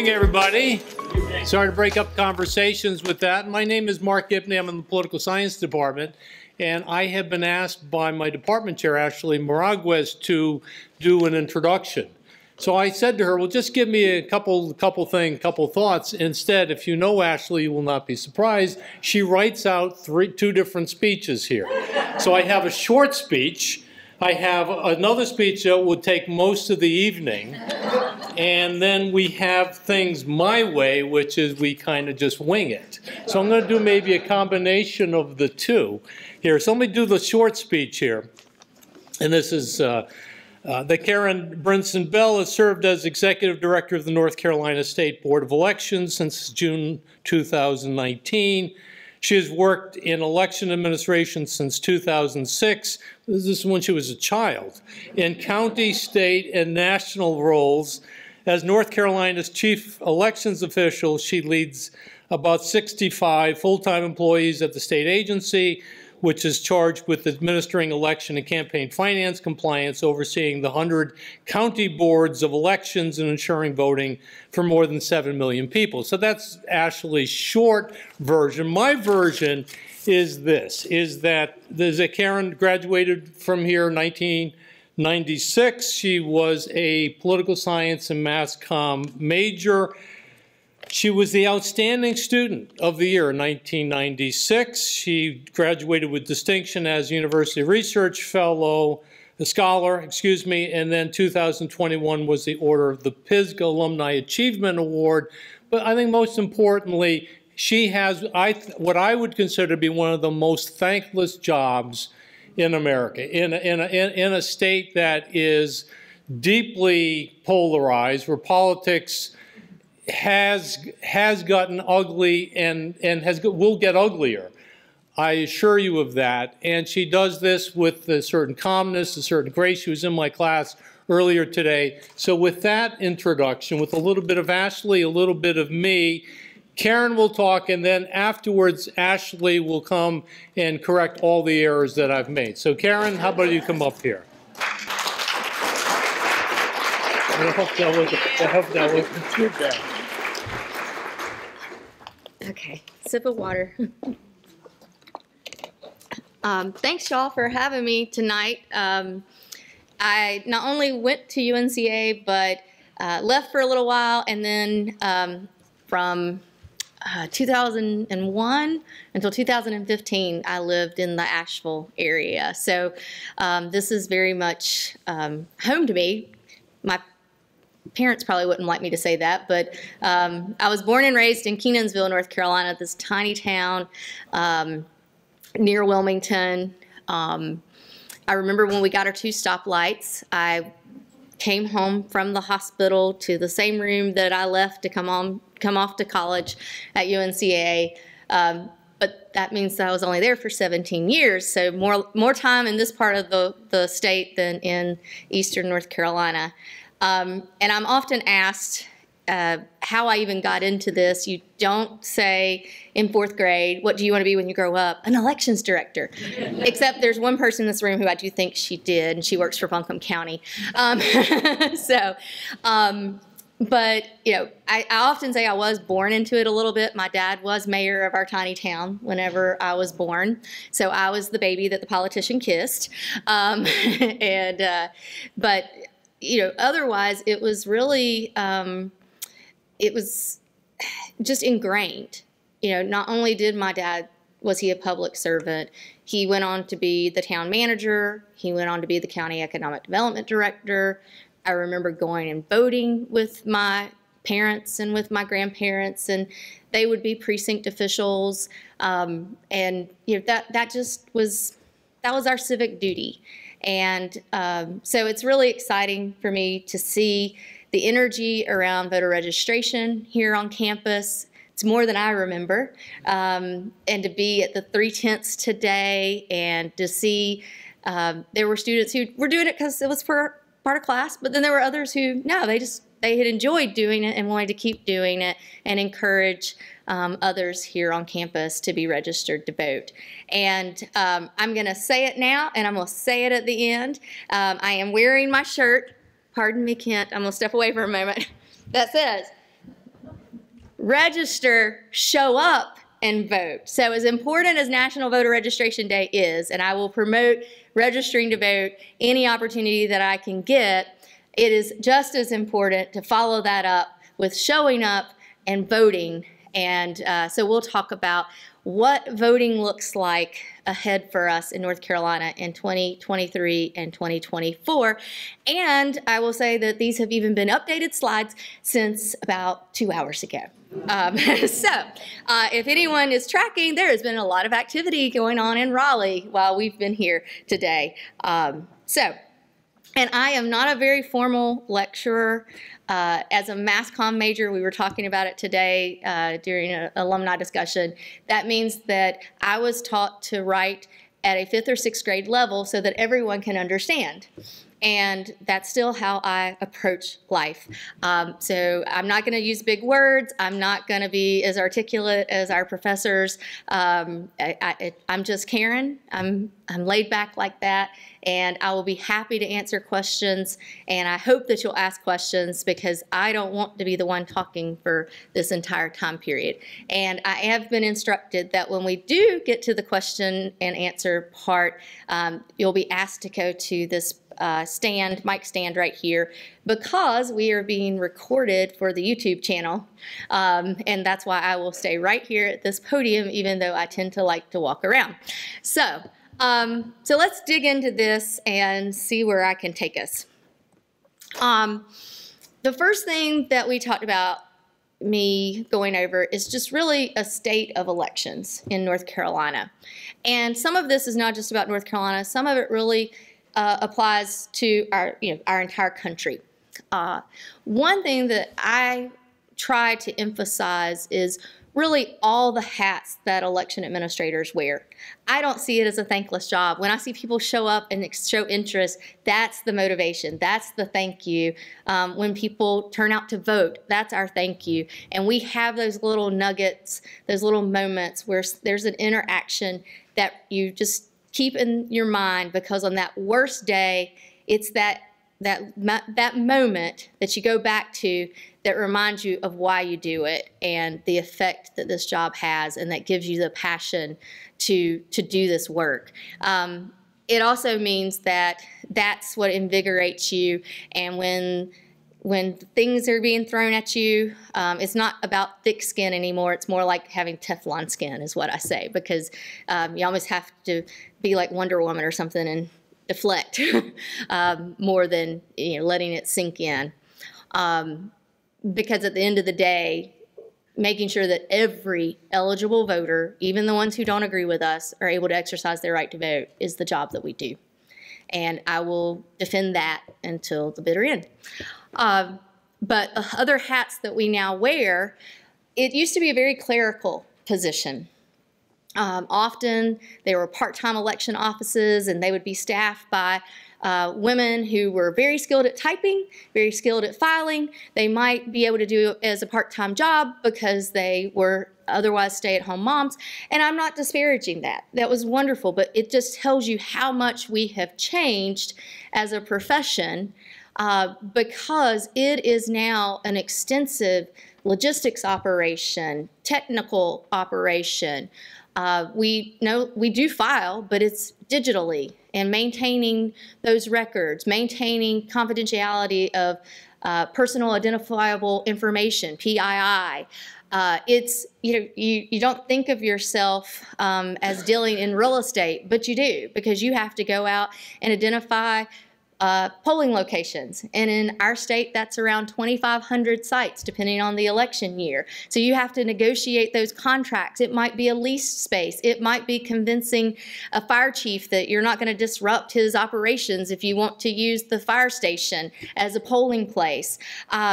evening, everybody. Sorry to break up conversations with that. My name is Mark Gibney. I'm in the Political Science Department, and I have been asked by my department chair, Ashley Miraguez, to do an introduction. So I said to her, well, just give me a couple thoughts. Instead, if you know Ashley, you will not be surprised. She writes out two different speeches here. So I have a short speech. I have another speech that would take most of the evening. And then we have things my way, which is we kind of just wing it. So I'm going to do maybe a combination of the two here. So let me do the short speech here. And this is that Karen Brinson Bell has served as Executive Director of the North Carolina State Board of Elections since June 2019. She has worked in election administration since 2006. This is when she was a child. In county, state, and national roles. As North Carolina's chief elections official, she leads about 65 full-time employees at the state agency, which is charged with administering election and campaign finance compliance, overseeing the 100 county boards of elections and ensuring voting for more than 7 million people. So that's Ashley's short version. My version is this, is that Karen graduated from here in 1996. She was a political science and mass comm major. She was the outstanding student of the year in 1996. She graduated with distinction as University Research Fellow, a scholar, and then 2021 was the Order of the Pisgah Alumni Achievement Award. But I think most importantly, she has what I would consider to be one of the most thankless jobs in America, in a state that is deeply polarized, where politics has gotten ugly and will get uglier. I assure you of that. And she does this with a certain calmness, a certain grace. She was in my class earlier today. So with that introduction, with a little bit of Ashley, a little bit of me, Karen will talk, and then afterwards, Ashley will come and correct all the errors that I've made. So Karen, how about you come up here? I hope that wasn't too bad. Okay, sip of water. Thanks, y'all, for having me tonight. I not only went to UNCA, but left for a little while, and then from 2001 until 2015, I lived in the Asheville area. So this is very much home to me. My parents probably wouldn't like me to say that, but I was born and raised in Kenansville, North Carolina, this tiny town near Wilmington. I remember when we got our 2 stoplights, I came home from the hospital to the same room that I left to come off to college at UNCA. But that means that I was only there for 17 years, so more time in this part of the state than in eastern North Carolina. And I'm often asked how I even got into this. You don't say in 4th grade, what do you want to be when you grow up? An elections director. Except there's one person in this room who I do think she did, and she works for Buncombe County. But, you know, I often say I was born into it a little bit. My dad was mayor of our tiny town whenever I was born. So I was the baby that the politician kissed. But, you know, otherwise it was really, it was just ingrained. You know, not only did my dad, was he a public servant, he went on to be the town manager. He went on to be the county economic development director. I remember going and voting with my parents and with my grandparents, and they would be precinct officials. And you know, that was our civic duty. And so it's really exciting for me to see the energy around voter registration here on campus. It's more than I remember. And to be at the 3/10 today and to see there were students who were doing it because it was for part of class, but then there were others who, no, they had enjoyed doing it and wanted to keep doing it and encourage others here on campus to be registered to vote. And I'm going to say it now, and I'm going to say it at the end. I am wearing my shirt, pardon me, Kent, I'm going to step away for a moment, that says, register, show up, and vote. So as important as National Voter Registration Day is, and I will promote registering to vote any opportunity that I can get, it is just as important to follow that up with showing up and voting. And so we'll talk about what voting looks like ahead for us in North Carolina in 2023 and 2024. And I will say that these have even been updated slides since about 2 hours ago. If anyone is tracking, there has been a lot of activity going on in Raleigh while we've been here today. And I am not a very formal lecturer. As a mass comm major, we were talking about it today during an alumni discussion. That means that I was taught to write at a 5th or 6th grade level so that everyone can understand. And that's still how I approach life. So I'm not going to use big words. I'm not going to be as articulate as our professors. I'm just Karen. I'm laid back like that. And I will be happy to answer questions. And I hope that you'll ask questions because I don't want to be the one talking for this entire time period. And I have been instructed that when we do get to the question and answer part, you'll be asked to go to this mic stand right here because we are being recorded for the YouTube channel. And that's why I will stay right here at this podium, even though I tend to like to walk around. So let's dig into this and see where I can take us. The first thing that we talked about me going over is just really a state of elections in North Carolina. And some of this is not just about North Carolina. Some of it really applies to our entire country. One thing that I try to emphasize is really all the hats that election administrators wear. I don't see it as a thankless job. When I see people show up and show interest, that's the motivation. That's the thank you. When people turn out to vote, that's our thank you. And we have those little nuggets, those little moments where there's an interaction that you just keep in your mind because on that worst day, it's that moment that you go back to that reminds you of why you do it and the effect that this job has, and that gives you the passion to do this work. It also means that that's what invigorates you, and when things are being thrown at you, it's not about thick skin anymore. It's more like having Teflon skin is what I say, because you almost have to be like Wonder Woman or something and deflect more than letting it sink in. Because at the end of the day, making sure that every eligible voter, even the ones who don't agree with us, are able to exercise their right to vote is the job that we do. And I will defend that until the bitter end. But other hats that we now wear, it used to be a very clerical position. Often they were part-time election offices, and they would be staffed by women who were very skilled at typing, very skilled at filing. They might be able to do it as a part-time job because they were otherwise stay-at-home moms. And I'm not disparaging that. That was wonderful, but it just tells you how much we have changed as a profession because it is now an extensive logistics operation, technical operation. We do file, but it's digitally, and maintaining those records, maintaining confidentiality of personal identifiable information, PII. It's, you don't think of yourself as dealing in real estate, but you do, because you have to go out and identify polling locations. And in our state, that's around 2,500 sites, depending on the election year. So you have to negotiate those contracts. It might be a leased space. It might be convincing a fire chief that you're not going to disrupt his operations if you want to use the fire station as a polling place.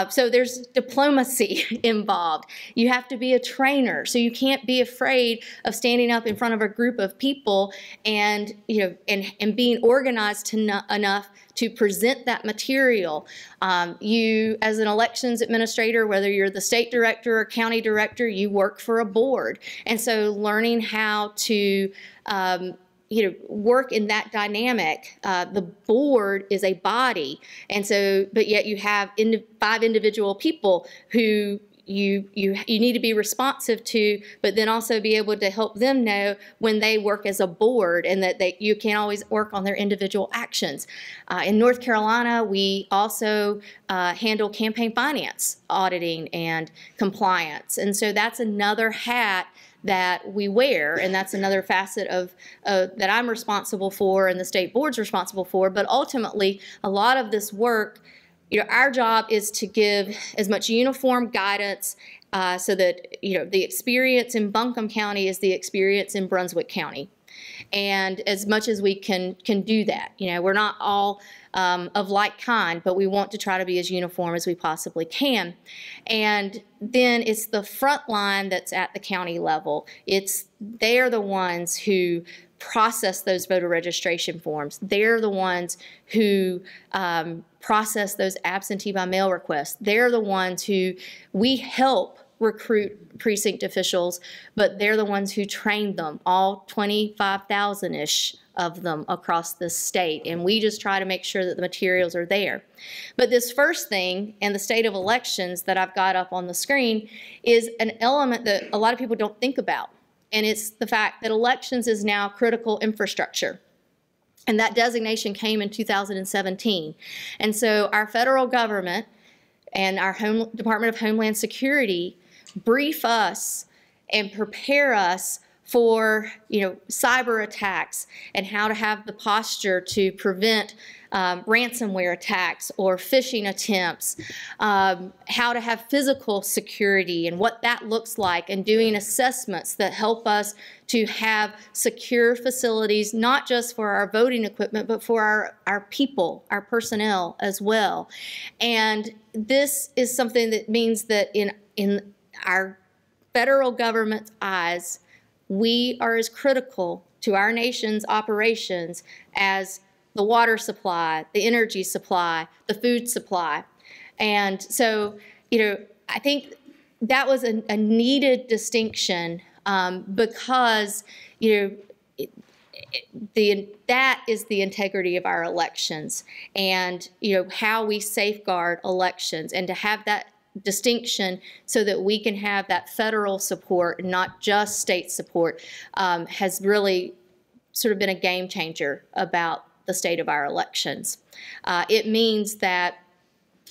So there's diplomacy involved. You have to be a trainer, so you can't be afraid of standing up in front of a group of people and, and being organized enough to present that material. You, as an elections administrator, whether you're the state director or county director, you work for a board. And so learning how to work in that dynamic. The board is a body, and so, but yet you have 5 individual people who you need to be responsive to, but then also be able to help them know when they work as a board and that you can't always work on their individual actions. In North Carolina, we also handle campaign finance auditing and compliance. And so that's another hat that we wear, and that's another facet of that I'm responsible for and the state board's responsible for. But ultimately, a lot of this work, our job is to give as much uniform guidance so that, the experience in Buncombe County is the experience in Brunswick County. And as much as we can do that, we're not all of like kind, but we want to try to be as uniform as we possibly can. And then it's the front line that's at the county level. They're the ones who process those voter registration forms. They're the ones who process those absentee by mail requests. They're the ones who we help recruit precinct officials, but they're the ones who train them, all 25,000-ish of them across the state. And we just try to make sure that the materials are there. But this first thing, and the state of elections that I've got up on the screen, is an element that a lot of people don't think about. And it's the fact that elections is now critical infrastructure. And that designation came in 2017. And so our federal government and our Department of Homeland Security brief us and prepare us for cyber attacks and how to have the posture to prevent ransomware attacks or phishing attempts, how to have physical security and what that looks like, and doing assessments that help us to have secure facilities, not just for our voting equipment, but for our people, our personnel as well. And this is something that means that in our federal government's eyes, we are as critical to our nation's operations as the water supply, the energy supply, the food supply. And so, I think that was a needed distinction because, that is the integrity of our elections and, how we safeguard elections, and to have that distinction so that we can have that federal support, not just state support, has really sort of been a game changer about the state of our elections. It means that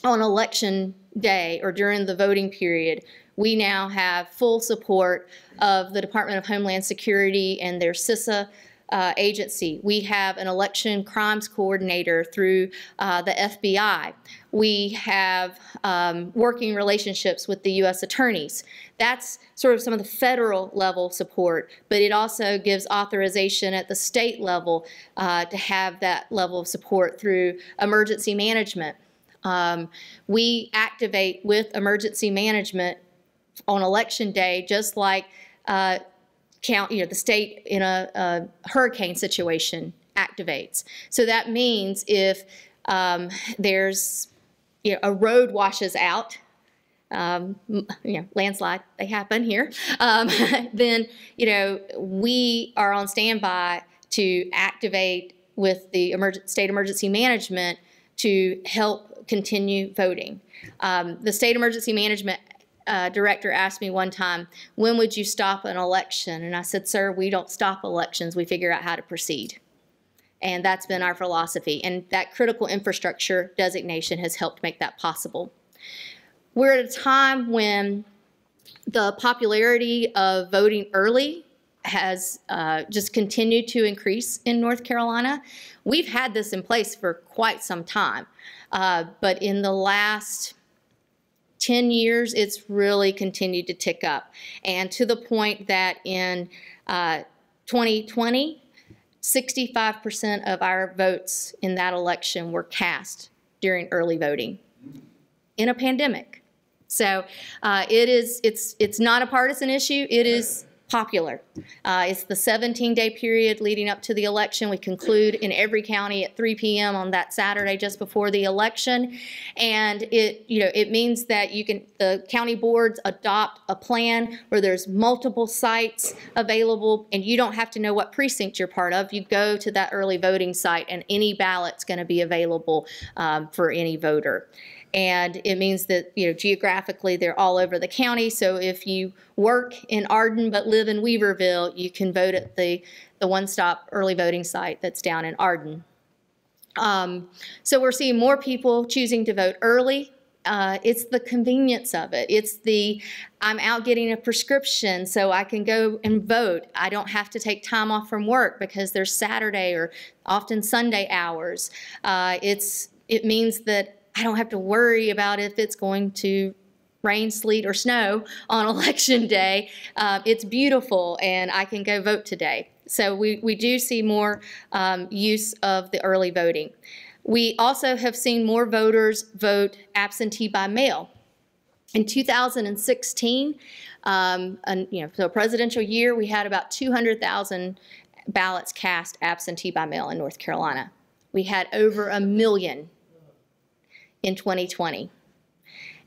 on election day or during the voting period, we now have full support of the Department of Homeland Security and their CISA agency. We have an election crimes coordinator through the FBI. We have working relationships with the U.S. attorneys. That's sort of some of the federal level support, but it also gives authorization at the state level to have that level of support through emergency management. We activate with emergency management on election day, just like the state in a hurricane situation activates. So that means if there's a road washes out, landslide, they happen here, then we are on standby to activate with the state emergency management to help continue voting. The state emergency management director asked me one time, when would you stop an election? And I said, sir, we don't stop elections. We figure out how to proceed. And that's been our philosophy. And that critical infrastructure designation has helped make that possible. We're at a time when the popularity of voting early has just continued to increase in North Carolina. We've had this in place for quite some time. But in the last 10 years, it's really continued to tick up. And to the point that in 2020, 65% of our votes in that election were cast during early voting in a pandemic. So it's not a partisan issue. It is popular. It's the 17-day period leading up to the election. We conclude in every county at 3 p.m. on that Saturday just before the election, and it means that the county boards adopt a plan where there's multiple sites available, and you don't have to know what precinct you're part of. You go to that early voting site, and any ballot's going to be available for any voter. And it means that, geographically they're all over the county. So if you work in Arden but live in Weaverville, you can vote at the one-stop early voting site that's down in Arden. So we're seeing more people choosing to vote early. It's the convenience of it. It's I'm out getting a prescription so I can go and vote. I don't have to take time off from work because there's Saturday or often Sunday hours. It means that I don't have to worry about if it's going to rain, sleet, or snow on election day. It's beautiful, and I can go vote today. So we do see more use of the early voting. We also have seen more voters vote absentee by mail. In 2016, so a presidential year, we had about 200,000 ballots cast absentee by mail in North Carolina. We had over 1 million in 2020.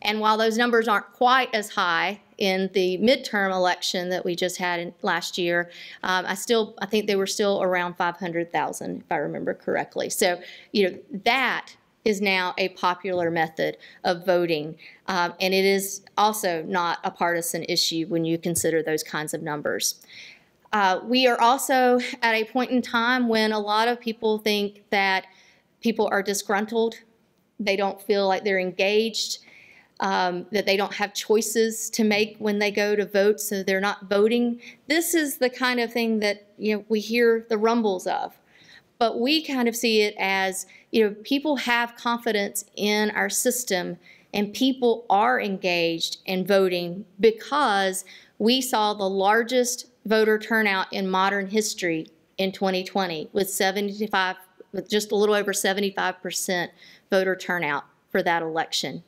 And while those numbers aren't quite as high in the midterm election that we just had last year, I think they were still around 500,000, if I remember correctly. So, that is now a popular method of voting. And it is also not a partisan issue when you consider those kinds of numbers. We are also at a point in time when a lot of people think that people are disgruntled. They don't feel like they're engaged. That they don't have choices to make when they go to vote, so they're not voting. This is the kind of thing that we hear the rumbles of. But we kind of see it as, people have confidence in our system, and people are engaged in voting because we saw the largest voter turnout in modern history in 2020 with just a little over 75% voter turnout for that election.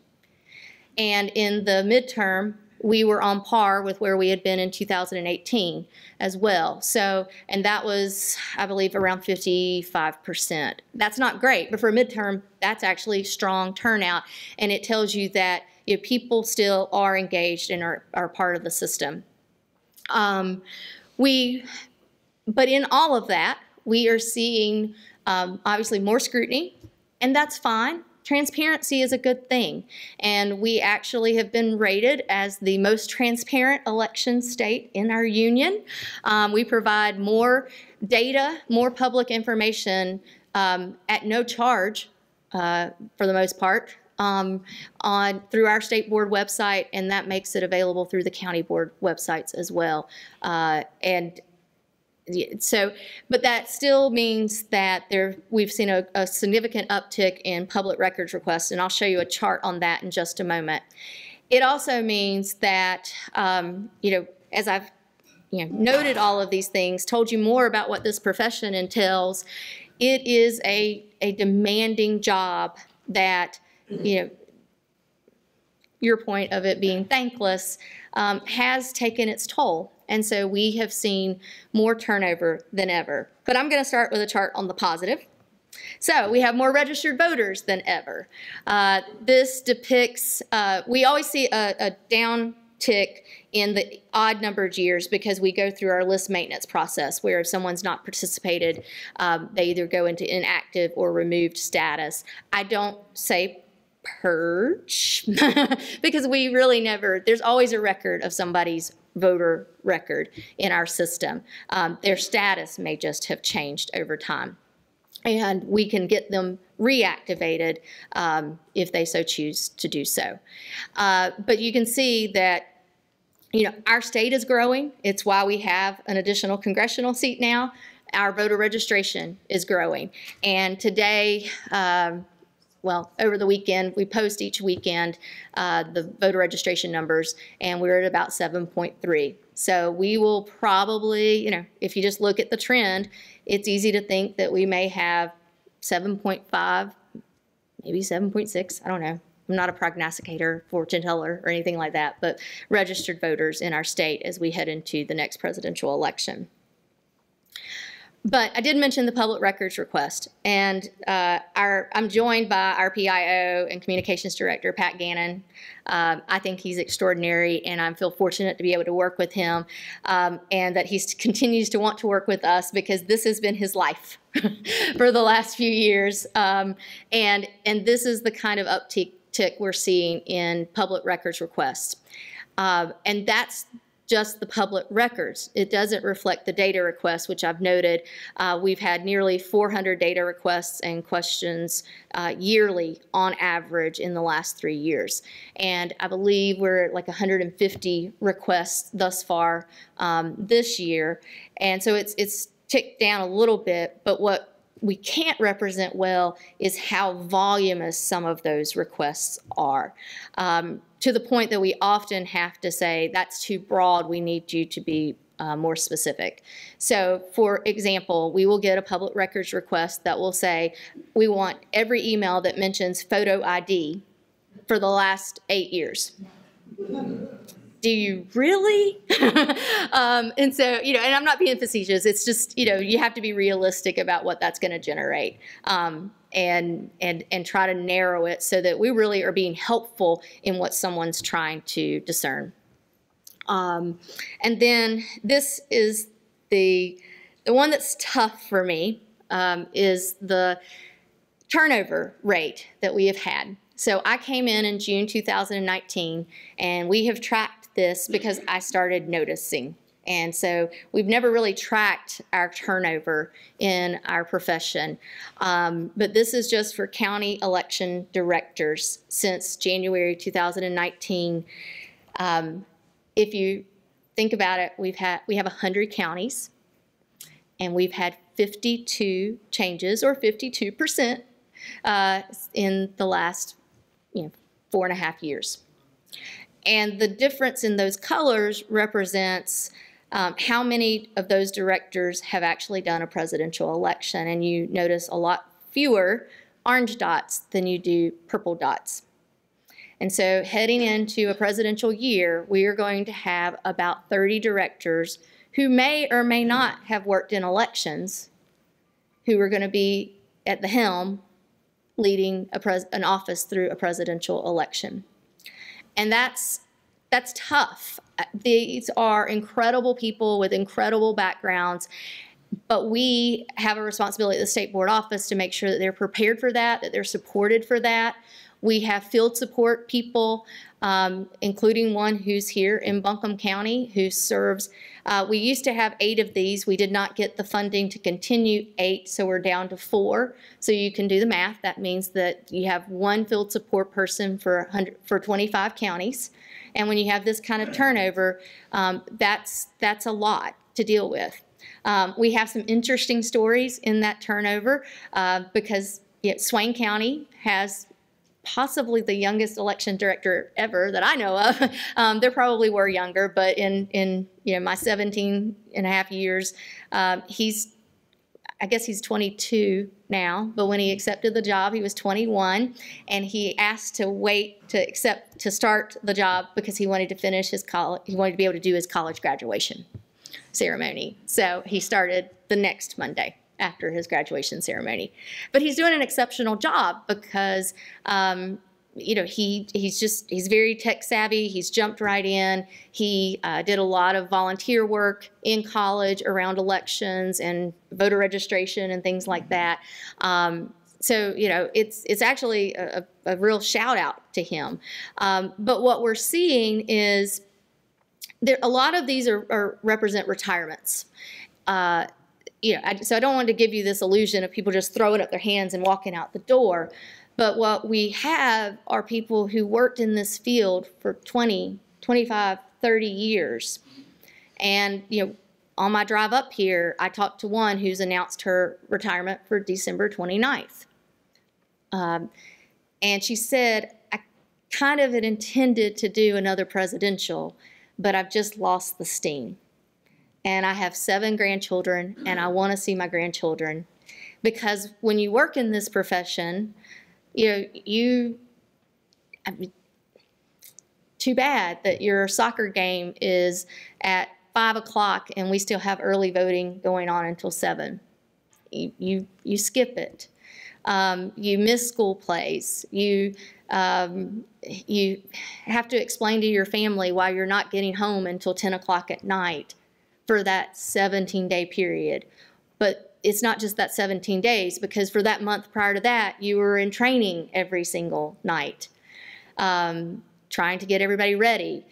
And in the midterm, we were on par with where we had been in 2018 as well. So, and that was, I believe, around 55%. That's not great, but for a midterm, that's actually strong turnout. And it tells you that people still are engaged and are part of the system. But in all of that, we are seeing obviously more scrutiny, and that's fine. Transparency is a good thing, and we actually have been rated as the most transparent election state in our union. We provide more data, more public information at no charge for the most part through our state board website, and that makes it available through the county board websites as well. But that still means that we've seen a significant uptick in public records requests, and I'll show you a chart on that in just a moment. It also means that, as I've noted all of these things, told you more about what this profession entails, it is a demanding job that, your point of it being thankless, has taken its toll. And so we have seen more turnover than ever. But I'm going to start with a chart on the positive. So we have more registered voters than ever. This depicts, we always see a downtick in the odd numbered years because we go through our list maintenance process where if someone's not participated, they either go into inactive or removed status. I don't say purge because we really never, there's always a record of somebody's voter record in our system. Their status may just have changed over time, and we can get them reactivated if they so choose to do so. But you can see that our state is growing. It's why we have an additional congressional seat now. Our voter registration is growing, and today over the weekend, we post each weekend the voter registration numbers, and we're at about 7.3. So we will probably, if you just look at the trend, it's easy to think that we may have 7.5, maybe 7.6, I don't know. I'm not a prognosticator, fortune teller, or anything like that, but registered voters in our state as we head into the next presidential election. But I did mention the public records request, and I'm joined by our PIO and communications director, Pat Gannon. I think he's extraordinary, and I feel fortunate to be able to work with him, and that he continues to want to work with us because this has been his life for the last few years. And this is the kind of uptick uptick we're seeing in public records requests. And that's just the public records. It doesn't reflect the data requests, which I've noted. We've had nearly 400 data requests and questions yearly on average in the last 3 years. And I believe we're at like 150 requests thus far this year. And so it's ticked down a little bit, but what we can't represent well is how voluminous some of those requests are, to the point that we often have to say, that's too broad, we need you to be more specific. So, for example, we will get a public records request that will say, we want every email that mentions photo ID for the last 8 years. Do you really? And so, you know, and I'm not being facetious. It's just, you know, you have to be realistic about what that's going to generate, and try to narrow it so that we really are being helpful in what someone's trying to discern. And then this is the one that's tough for me, is the turnover rate that we have had. So I came in June 2019, and we have tracked this because I started noticing. And so we've never really tracked our turnover in our profession. But this is just for county election directors since January 2019. If you think about it, we have 100 counties, and we've had 52 changes, or 52%, in the last 4.5 years. And the difference in those colors represents how many of those directors have actually done a presidential election. And you notice a lot fewer orange dots than you do purple dots. And so heading into a presidential year, we are going to have about 30 directors who may or may not have worked in elections, who are going to be at the helm leading an office through a presidential election. And that's tough. These are incredible people with incredible backgrounds, but we have a responsibility at the State Board office to make sure that they're prepared for that they're supported for that. We have field support people, including one who's here in Buncombe County who serves. We used to have 8 of these. We did not get the funding to continue 8, so we're down to 4. So you can do the math. That means that you have 1 field support person for 25 counties. And when you have this kind of turnover, that's a lot to deal with. We have some interesting stories in that turnover because Swain County has possibly the youngest election director ever that I know of. There probably were younger, but in my 17 and a half years, I guess he's 22 now, but when he accepted the job, he was 21, and he asked to wait to start the job because he wanted to finish his college. He wanted to be able to do his college graduation ceremony. So he started the next Monday after his graduation ceremony. But he's doing an exceptional job because he's very tech savvy. He's jumped right in. He did a lot of volunteer work in college around elections and voter registration and things like that. So it's actually a real shout out to him. But what we're seeing is a lot of these represent retirements. So I don't want to give you this illusion of people just throwing up their hands and walking out the door. But what we have are people who worked in this field for 20, 25, 30 years. And, on my drive up here, I talked to one who's announced her retirement for December 29th. And she said, I kind of had intended to do another presidential, but I've just lost the steam. And I have 7 grandchildren, and I want to see my grandchildren. Because when you work in this profession, too bad that your soccer game is at 5 o'clock and we still have early voting going on until 7. You skip it. You miss school plays. You have to explain to your family why you're not getting home until 10 o'clock at night for that 17-day period. But it's not just that 17 days, because for that month prior to that, you were in training every single night. trying to get everybody ready.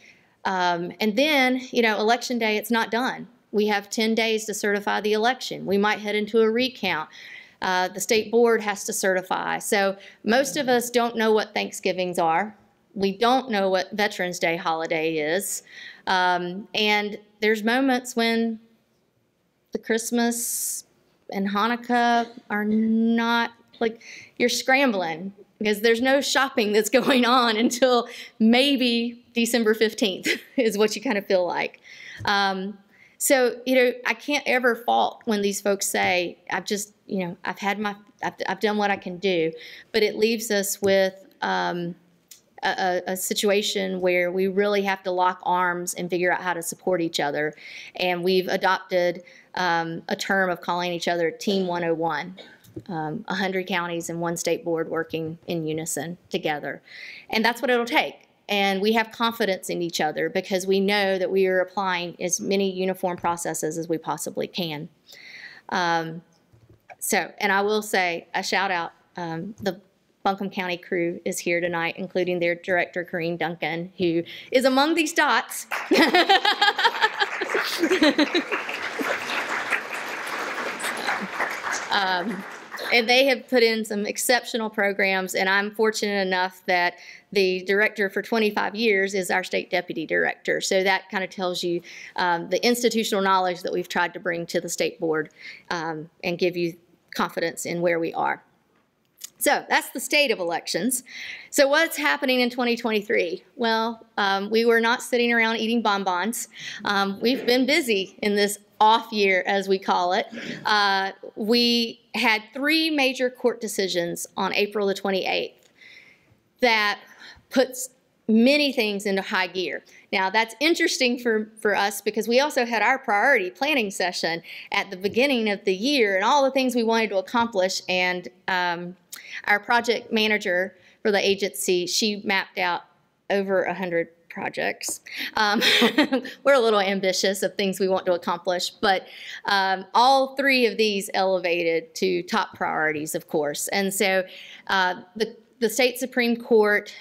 And then, Election Day, it's not done. We have 10 days to certify the election. We might head into a recount. The state board has to certify. So most of us don't know what Thanksgivings are. We don't know what Veterans Day holiday is. And there's moments when the Christmas and Hanukkah are not, like, you're scrambling because there's no shopping that's going on until maybe December 15th is what you kind of feel like. So, I can't ever fault when these folks say, I've just, I've done what I can do. But it leaves us with a situation where we really have to lock arms and figure out how to support each other. And we've adopted a term of calling each other Team 101. 100 counties and one state board working in unison together. And that's what it'll take. And we have confidence in each other because we know that we are applying as many uniform processes as we possibly can. And I will say a shout out, the Buncombe County crew is here tonight, including their director, Corrine Duncan, who is among these dots. And they have put in some exceptional programs, and I'm fortunate enough that the director for 25 years is our state deputy director. So that kind of tells you the institutional knowledge that we've tried to bring to the state board and give you confidence in where we are. So that's the state of elections. So what's happening in 2023? Well, we were not sitting around eating bonbons. We've been busy in this off year, as we call it. We had 3 major court decisions on April the 28th that puts many things into high gear. Now, that's interesting for us because we also had our priority planning session at the beginning of the year and all the things we wanted to accomplish. And our project manager for the agency, she mapped out over 100 projects. We're a little ambitious of things we want to accomplish, but all 3 of these elevated to top priorities, of course. And so the state Supreme Court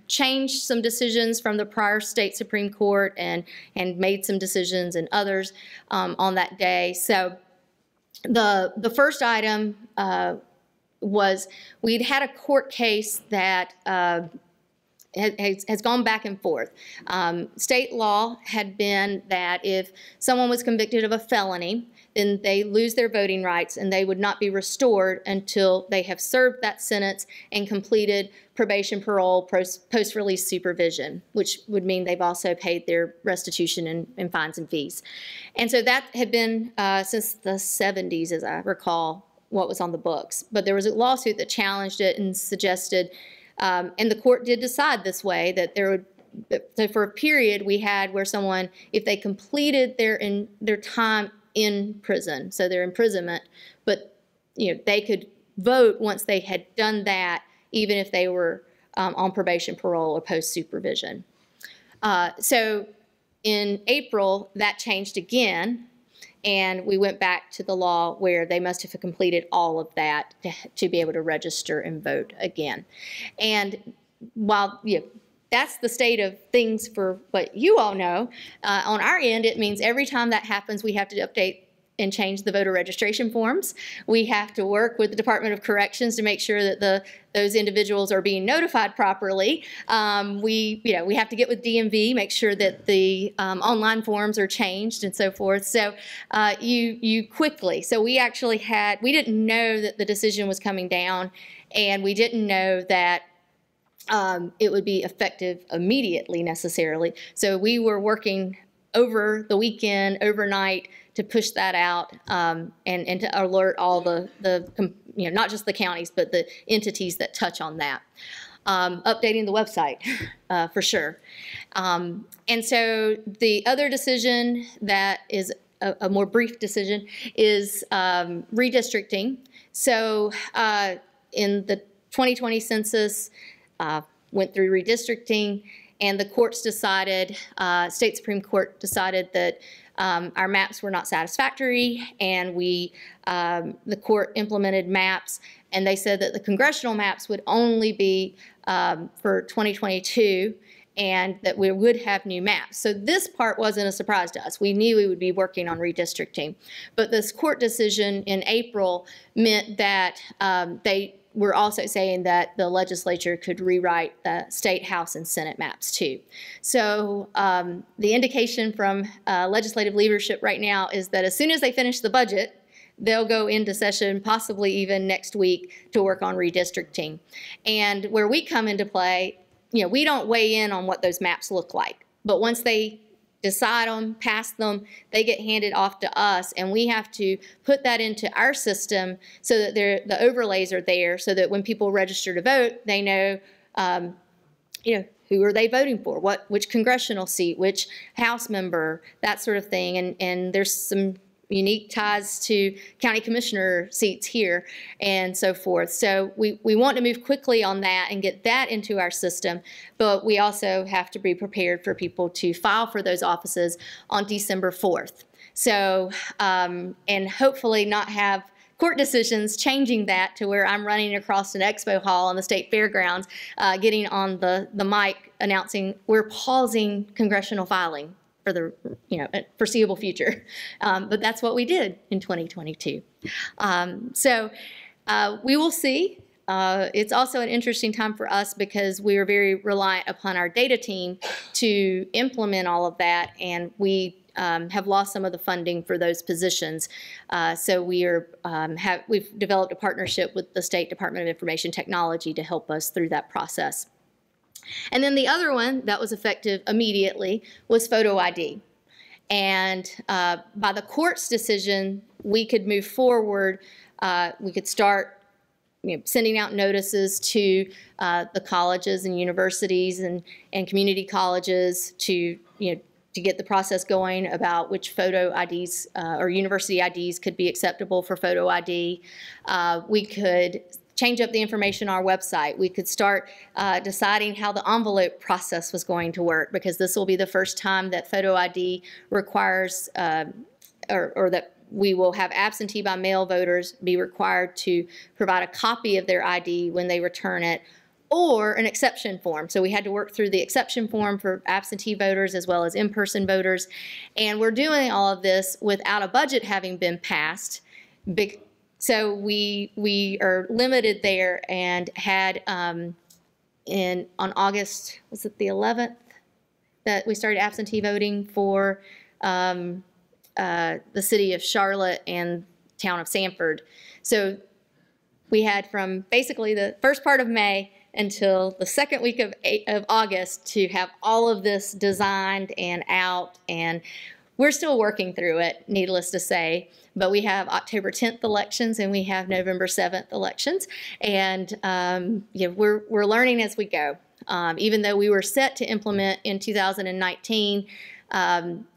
changed some decisions from the prior state Supreme Court and made some decisions and others on that day. So the first item was we'd had a court case that has gone back and forth. State law had been that if someone was convicted of a felony, then they lose their voting rights and they would not be restored until they have served that sentence and completed probation, parole, post-release supervision, which would mean they've also paid their restitution and fines and fees. And so that had been since the 70s, as I recall, what was on the books. But there was a lawsuit that challenged it and suggested, and the court did decide this way, that there would, so for a period we had where someone, if they completed their time in prison, so their imprisonment, but they could vote once they had done that, even if they were on probation, parole, or post supervision. So in April, that changed again, and we went back to the law where they must have completed all of that to be able to register and vote again. And while that's the state of things for what you all know, on our end, it means every time that happens, we have to update and change the voter registration forms. We have to work with the Department of Corrections to make sure that those individuals are being notified properly. We have to get with DMV, make sure that the online forms are changed and so forth. So you quickly, so we actually we didn't know that the decision was coming down, and we didn't know that it would be effective immediately necessarily. So we were working over the weekend, overnight, to push that out and to alert all the not just the counties, but the entities that touch on that. Updating the website, for sure. And so the other decision that is a more brief decision is redistricting. So in the 2020 census, went through redistricting, and the courts decided, State Supreme Court decided that our maps were not satisfactory, and the court implemented maps, and they said that the congressional maps would only be for 2022, and that we would have new maps. So this part wasn't a surprise to us. We knew we would be working on redistricting. But this court decision in April meant that they were also saying that the legislature could rewrite the state, House, and Senate maps too. So the indication from legislative leadership right now is that as soon as they finish the budget, they'll go into session, possibly even next week, to work on redistricting. And where we come into play, you know, we don't weigh in on what those maps look like. But once they decide them, pass them, they get handed off to us, and we have to put that into our system so that the overlays are there, so that when people register to vote, they know, you know, who are they voting for, which congressional seat, which House member, that sort of thing. And there's some unique ties to county commissioner seats here and so forth. So we want to move quickly on that and get that into our system, but we also have to be prepared for people to file for those offices on December 4th. So, and hopefully not have court decisions changing that to where I'm running across an expo hall on the state fairgrounds, getting on the mic announcing we're pausing congressional filing for the foreseeable future. But that's what we did in 2022. So we will see. It's also an interesting time for us because we are very reliant upon our data team to implement all of that, and we have lost some of the funding for those positions. So we are we've developed a partnership with the State Department of Information Technology to help us through that process. And then the other one that was effective immediately was photo ID. And by the court's decision, we could move forward. We could start sending out notices to the colleges and universities and community colleges to get the process going about which photo IDs or university IDs could be acceptable for photo ID. We could change up the information on our website. We could start deciding how the envelope process was going to work, because this will be the first time that photo ID requires, or that we will have absentee by mail voters be required to provide a copy of their ID when they return it, or an exception form. So we had to work through the exception form for absentee voters as well as in-person voters. And we're doing all of this without a budget having been passed. So we are limited there, and had on August, was it the 11th, that we started absentee voting for the city of Charlotte and town of Sanford. So we had from basically the first part of May until the second week of August to have all of this designed and out, and we're still working through it, needless to say. But we have October 10th elections and we have November 7th elections, and we're learning as we go. Even though we were set to implement in 2019,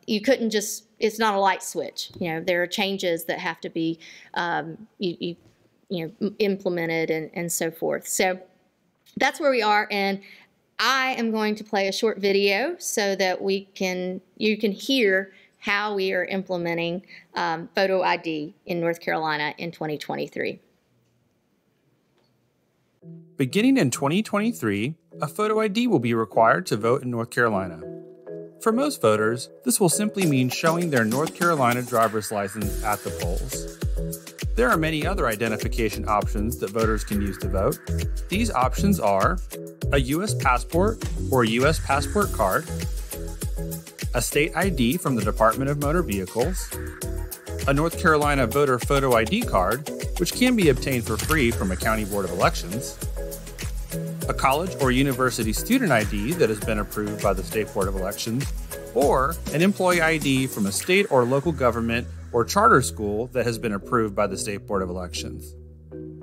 you couldn't just, it's not a light switch. There are changes that have to be implemented and so forth. So that's where we are, and I am going to play a short video so that you can hear how we are implementing photo ID in North Carolina in 2023. Beginning in 2023, a photo ID will be required to vote in North Carolina. For most voters, this will simply mean showing their North Carolina driver's license at the polls. There are many other identification options that voters can use to vote. These options are a U.S. passport or U.S. passport card, a state ID from the Department of Motor Vehicles, a North Carolina voter photo ID card, which can be obtained for free from a county board of elections, a college or university student ID that has been approved by the State Board of Elections, or an employee ID from a state or local government or charter school that has been approved by the State Board of Elections.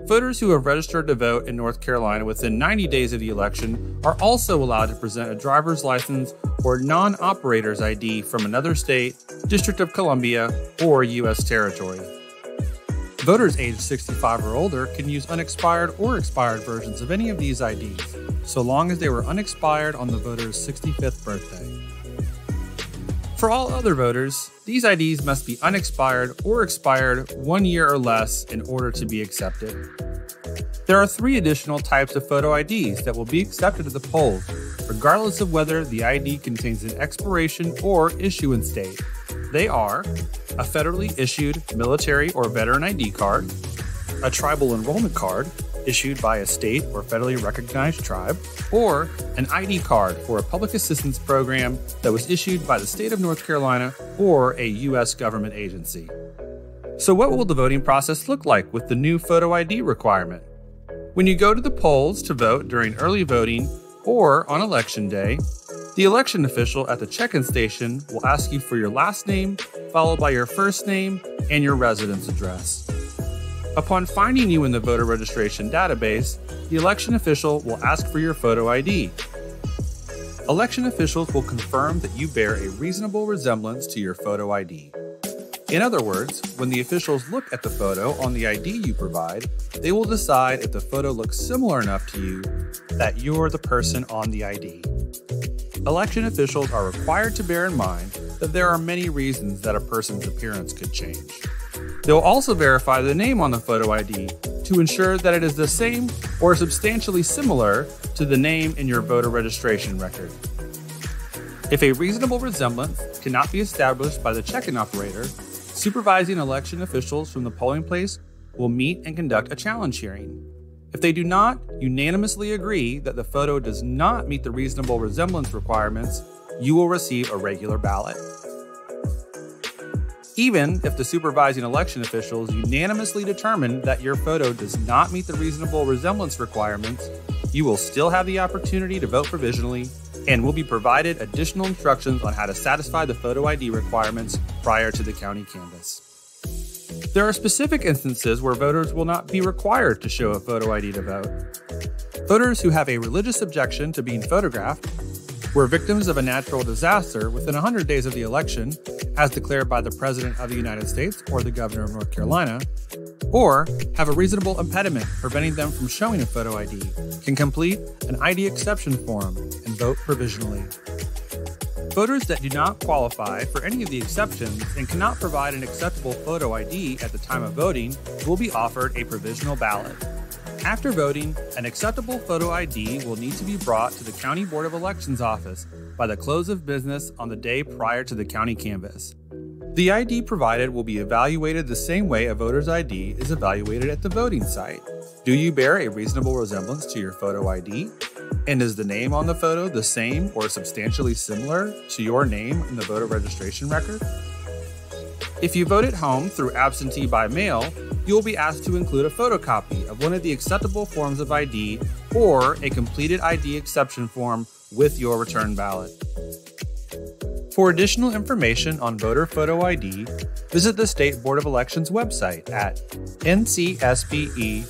Voters who have registered to vote in North Carolina within 90 days of the election are also allowed to present a driver's license or non-operator's ID from another state, District of Columbia, or U.S. territory. Voters aged 65 or older can use unexpired or expired versions of any of these IDs, so long as they were unexpired on the voter's 65th birthday. For all other voters, these IDs must be unexpired or expired 1 year or less in order to be accepted. There are 3 additional types of photo IDs that will be accepted at the polls, regardless of whether the ID contains an expiration or issuance date. They are a federally issued military or veteran ID card, a tribal enrollment card issued by a state or federally recognized tribe, or an ID card for a public assistance program that was issued by the state of North Carolina or a U.S. government agency. So what will the voting process look like with the new photo ID requirement? When you go to the polls to vote during early voting or on election day, the election official at the check-in station will ask you for your last name, followed by your first name and your residence address. Upon finding you in the voter registration database, the election official will ask for your photo ID. Election officials will confirm that you bear a reasonable resemblance to your photo ID. In other words, when the officials look at the photo on the ID you provide, they will decide if the photo looks similar enough to you that you're the person on the ID. Election officials are required to bear in mind that there are many reasons that a person's appearance could change. They'll also verify the name on the photo ID to ensure that it is the same or substantially similar to the name in your voter registration record. If a reasonable resemblance cannot be established by the check-in operator, supervising election officials from the polling place will meet and conduct a challenge hearing. If they do not unanimously agree that the photo does not meet the reasonable resemblance requirements, you will receive a regular ballot. Even if the supervising election officials unanimously determine that your photo does not meet the reasonable resemblance requirements, you will still have the opportunity to vote provisionally and will be provided additional instructions on how to satisfy the photo ID requirements prior to the county canvass. There are specific instances where voters will not be required to show a photo ID to vote. Voters who have a religious objection to being photographed, were victims of a natural disaster within 100 days of the election, as declared by the President of the United States or the Governor of North Carolina, or have a reasonable impediment preventing them from showing a photo ID, can complete an ID exception form and vote provisionally. Voters that do not qualify for any of the exceptions and cannot provide an acceptable photo ID at the time of voting will be offered a provisional ballot. After voting, an acceptable photo ID will need to be brought to the County Board of Elections office by the close of business on the day prior to the county canvass. The ID provided will be evaluated the same way a voter's ID is evaluated at the voting site. Do you bear a reasonable resemblance to your photo ID? And is the name on the photo the same or substantially similar to your name in the voter registration record? If you vote at home through absentee by mail, you will be asked to include a photocopy of one of the acceptable forms of ID or a completed ID exception form with your return ballot. For additional information on voter photo ID, visit the State Board of Elections website at ncsbe.gov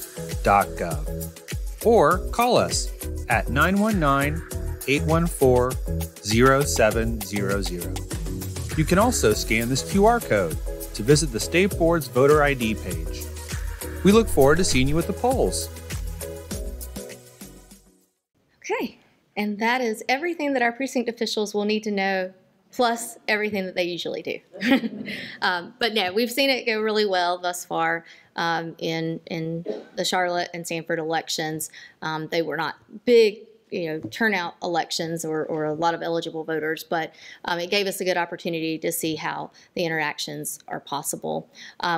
or call us at 919-814-0700. You can also scan this QR code to visit the State Board's voter ID page. We look forward to seeing you at the polls. Okay, and that is everything that our precinct officials will need to know, plus everything that they usually do. But no, we've seen it go really well thus far in the Charlotte and Sanford elections. They were not big, turnout elections or a lot of eligible voters, but it gave us a good opportunity to see how the interactions are possible.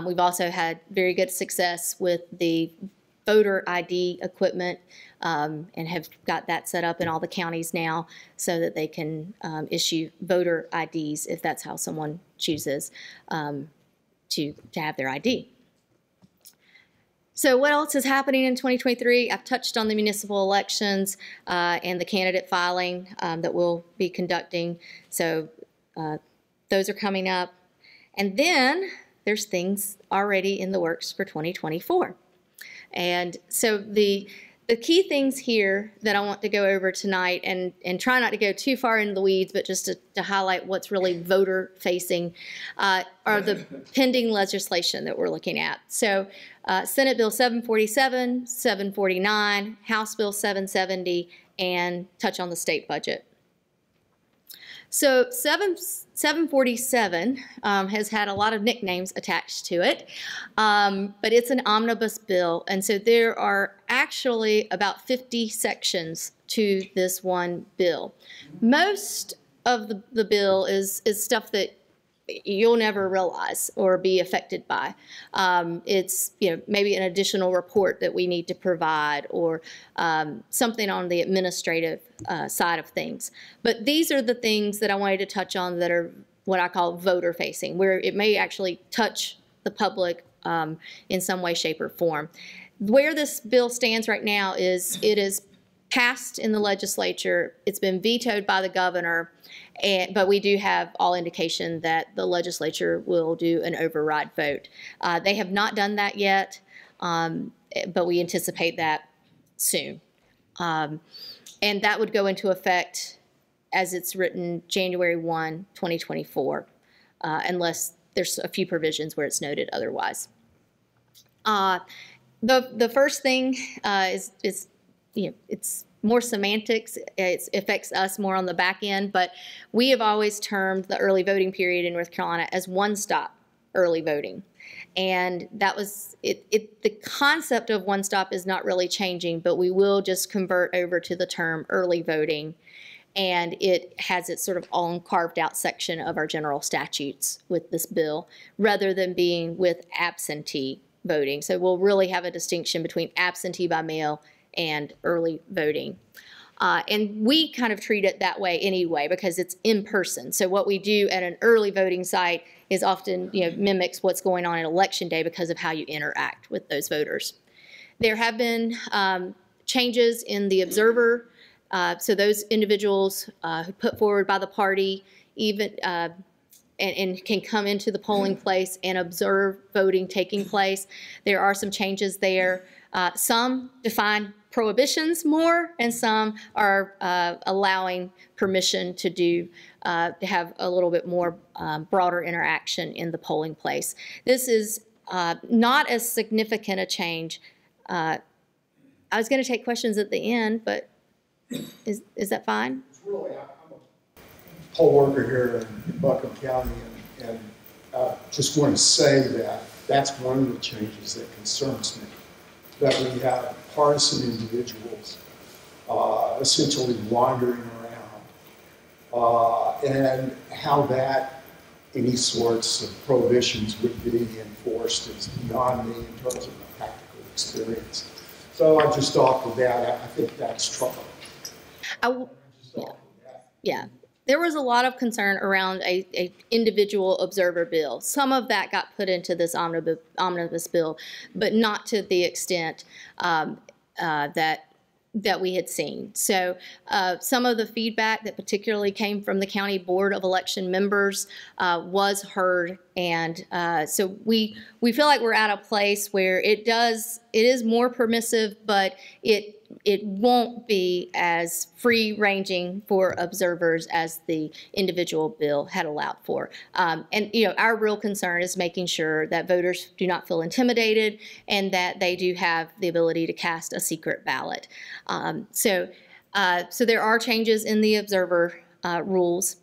We've also had very good success with the voter ID equipment and have got that set up in all the counties now so that they can issue voter IDs if that's how someone chooses to have their ID. So what else is happening in 2023? I've touched on the municipal elections and the candidate filing that we'll be conducting. So those are coming up. And then there's things already in the works for 2024. And so the The key things here that I want to go over tonight, and try not to go too far into the weeds, but just to highlight what's really voter facing, are the pending legislation that we're looking at. So Senate Bill 747, 749, House Bill 770, and touch on the state budget. So 747 has had a lot of nicknames attached to it, but it's an omnibus bill, and so there are actually about 50 sections to this one bill. Most of the bill is stuff that you'll never realize or be affected by. It's maybe an additional report that we need to provide, or something on the administrative side of things. But these are the things that I wanted to touch on that are what I call voter facing, where it may actually touch the public in some way, shape, or form. Where this bill stands right now is it is passed in the legislature. It's been vetoed by the governor, but we do have all indication that the legislature will do an override vote. They have not done that yet, but we anticipate that soon. And that would go into effect as it's written January 1, 2024, unless there's a few provisions where it's noted otherwise. The first thing is it's more semantics. It affects us more on the back end, but we have always termed the early voting period in North Carolina as one-stop early voting. And that was it. The concept of one-stop is not really changing, but we will just convert over to the term early voting. And it has its sort of own carved out section of our general statutes with this bill, rather than being with absentee voting. So we'll really have a distinction between absentee by mail and early voting. And we kind of treat it that way anyway because it's in person. So what we do at an early voting site is often mimics what's going on in election day because of how you interact with those voters. There have been changes in the observer. So those individuals who put forward by the party even and can come into the polling place and observe voting taking place. There are some changes there. Some define prohibitions more, and some are allowing permission to have a little bit more broader interaction in the polling place. This is not as significant a change. I was going to take questions at the end, but is that fine? Really, I'm a poll worker here in Buncombe County, and just want to say that that's one of the changes that concerns me, that we have partisan individuals essentially wandering around, and how that any sorts of prohibitions would be enforced is beyond me in terms of my practical experience. So I just offer that. I think that's trouble. Yeah. There was a lot of concern around a individual observer bill. Some of that got put into this omnibus bill, but not to the extent that we had seen. So some of the feedback that particularly came from the County Board of Election members was heard, and so we feel like we're at a place where it is more permissive, but it won't be as free-ranging for observers as the individual bill had allowed for. And our real concern is making sure that voters do not feel intimidated and that they do have the ability to cast a secret ballot. So there are changes in the observer rules.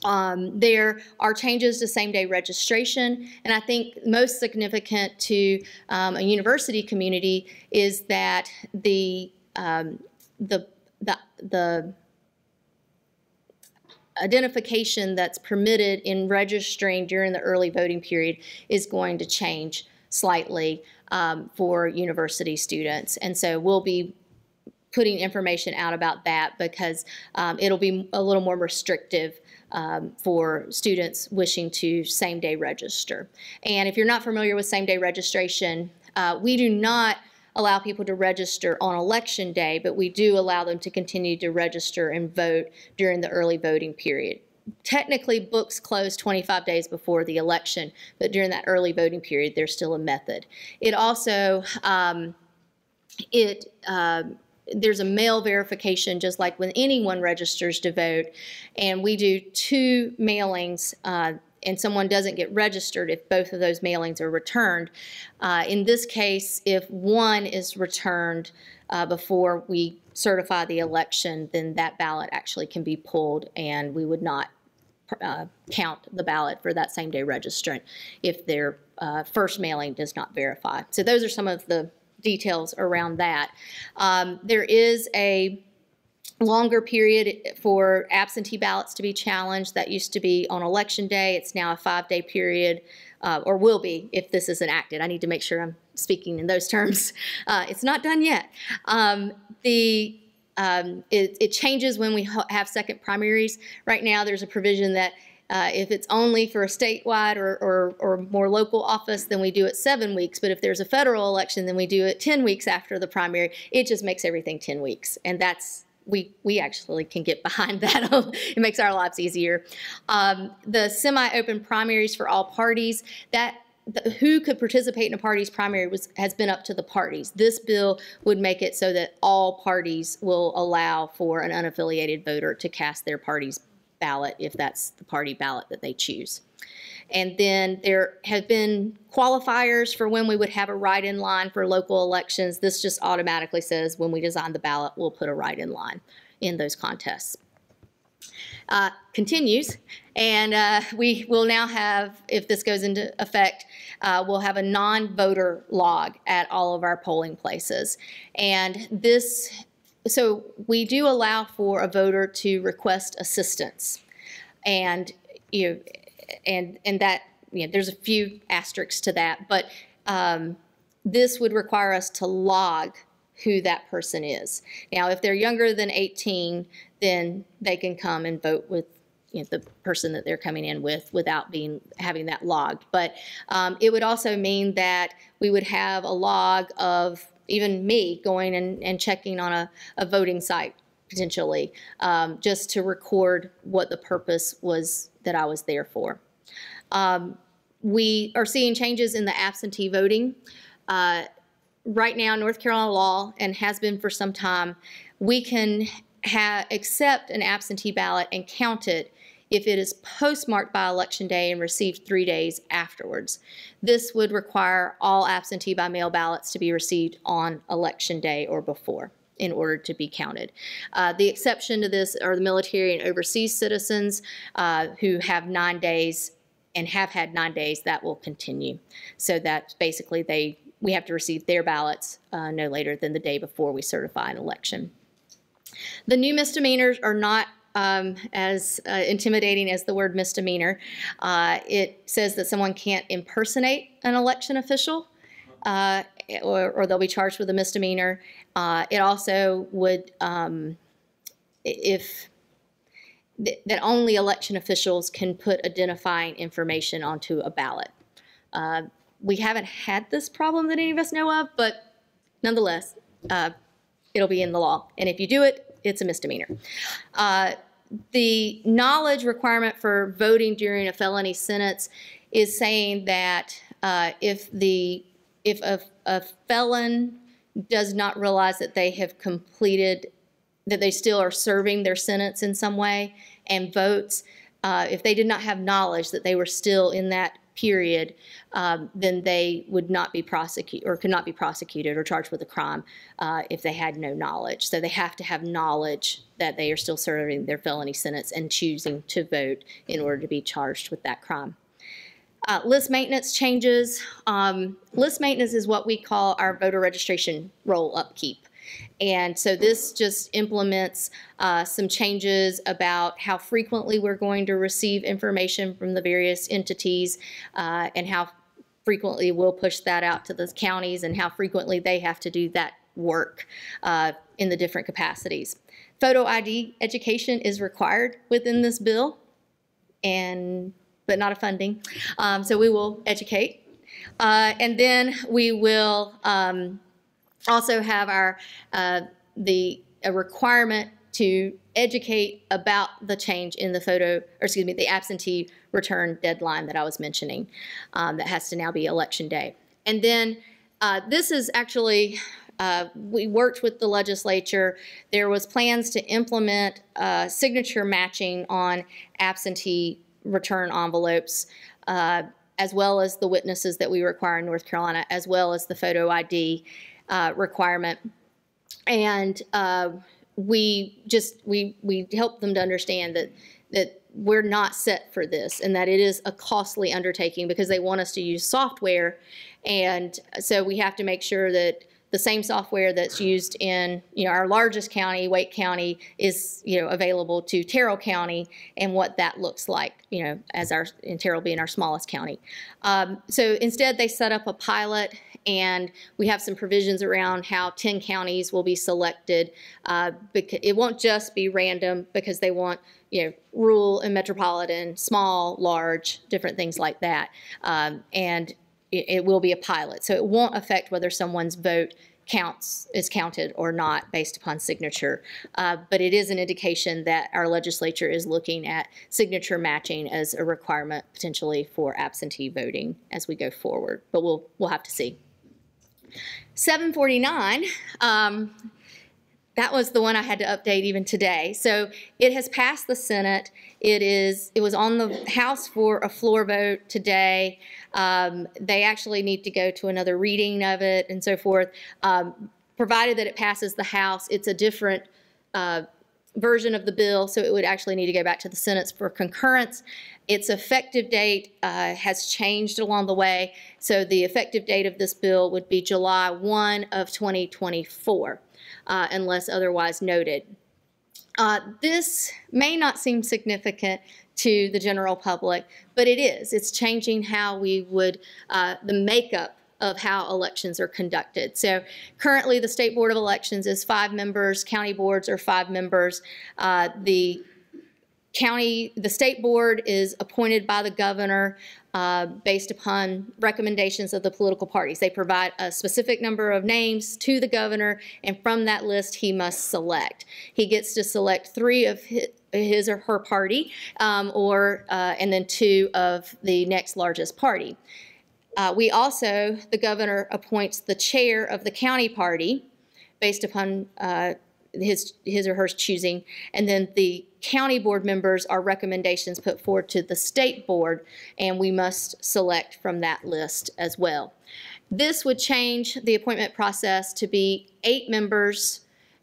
There are changes to same-day registration, and I think most significant to a university community is that the identification that's permitted in registering during the early voting period is going to change slightly for university students, and so we'll be putting information out about that because it'll be a little more restrictive for students wishing to same-day register. And if you're not familiar with same-day registration, we do not allow people to register on election day, but we do allow them to continue to register and vote during the early voting period. Technically, books close 25 days before the election, but during that early voting period, there's still a method. It also there's a mail verification, just like when anyone registers to vote, and we do 2 mailings, and someone doesn't get registered if both of those mailings are returned. In this case, if one is returned before we certify the election, then that ballot actually can be pulled, and we would not count the ballot for that same day registrant if their first mailing does not verify. So those are some of the details around that. There is a longer period for absentee ballots to be challenged. That used to be on election day. It's now a 5-day period, or will be if this is enacted. I need to make sure I'm speaking in those terms. It's not done yet. It changes when we have second primaries. Right now, there's a provision that if it's only for a statewide or more local office, then we do it 7 weeks. But if there's a federal election, then we do it 10 weeks after the primary. It just makes everything 10 weeks. And that's, we actually can get behind that. It makes our lives easier. The semi-open primaries for all parties, who could participate in a party's primary has been up to the parties. This bill would make it so that all parties will allow for an unaffiliated voter to cast their party's ballot if that's the party ballot that they choose. And then there have been qualifiers for when we would have a write-in line for local elections. This just automatically says when we design the ballot, we'll put a write-in line in those contests. Continues, and we will now have, if this goes into effect, we'll have a non-voter log at all of our polling places. And this, so we do allow for a voter to request assistance, and and that, there's a few asterisks to that, but this would require us to log who that person is. Now, if they're younger than 18, then they can come and vote with the person that they're coming in with without having that logged. But it would also mean that we would have a log of even me going and checking on a voting site potentially, just to record what the purpose was that I was there for. We are seeing changes in the absentee voting. Right now, North Carolina law, and has been for some time, we can accept an absentee ballot and count it if it is postmarked by Election Day and received 3 days afterwards. This would require all absentee by mail ballots to be received on Election Day or before in order to be counted. The exception to this are the military and overseas citizens who have 9 days and have had 9 days. That will continue. So that basically we have to receive their ballots no later than the day before we certify an election. The new misdemeanors are not as intimidating as the word misdemeanor. It says that someone can't impersonate an election official, or they'll be charged with a misdemeanor. It also would, that only election officials can put identifying information onto a ballot. We haven't had this problem that any of us know of, but nonetheless, it'll be in the law. And if you do it, it's a misdemeanor. The knowledge requirement for voting during a felony sentence is saying that if a felon does not realize that they have completed, that they still are serving their sentence in some way and votes, if they did not have knowledge that they were still in that period, then they would not be prosecuted or could not be prosecuted or charged with a crime if they had no knowledge. So they have to have knowledge that they are still serving their felony sentence and choosing to vote in order to be charged with that crime. List maintenance changes. List maintenance is what we call our voter registration roll upkeep. And so this just implements some changes about how frequently we're going to receive information from the various entities and how frequently we'll push that out to the counties and how frequently they have to do that work in the different capacities. Photo ID education is required within this bill, but not a funding. So we will educate. And then we will also have a requirement to educate about the change in the absentee return deadline that I was mentioning that has to now be Election Day. And then this is actually We worked with the legislature. There was plans to implement signature matching on absentee return envelopes, as well as the witnesses that we require in North Carolina, as well as the photo ID requirement. And we helped them to understand that we're not set for this, and that it is a costly undertaking because they want us to use software. And so we have to make sure that the same software that's used in, our largest county, Wake County, is, available to Terrell County, and what that looks like, and Terrell being our smallest county. So instead, they set up a pilot, and we have some provisions around how 10 counties will be selected. Because it won't just be random, because they want, rural and metropolitan, small, large, different things like that. And it will be a pilot. So it won't affect whether someone's vote is counted or not based upon signature. But it is an indication that our legislature is looking at signature matching as a requirement potentially for absentee voting as we go forward. But we'll have to see. 749, that was the one I had to update even today. So it has passed the Senate. It was on the House for a floor vote today. They actually need to go to another reading of it and so forth. Provided that it passes the House, it's a different version of the bill, so it would actually need to go back to the Senate for concurrence. Its effective date has changed along the way, so the effective date of this bill would be July 1 of 2024. Unless otherwise noted. This may not seem significant to the general public, but it is. It's changing how we would, the makeup of how elections are conducted. So currently the State Board of Elections is 5 members, county boards are 5 members. The State Board is appointed by the governor based upon recommendations of the political parties. They provide a specific number of names to the governor, and from that list he must select. He gets to select 3 of his or her party, and then 2 of the next largest party. The governor appoints the chair of the county party based upon his or her choosing, and then the county board members are recommendations put forward to the state board, and we must select from that list as well. This would change the appointment process to be 8 members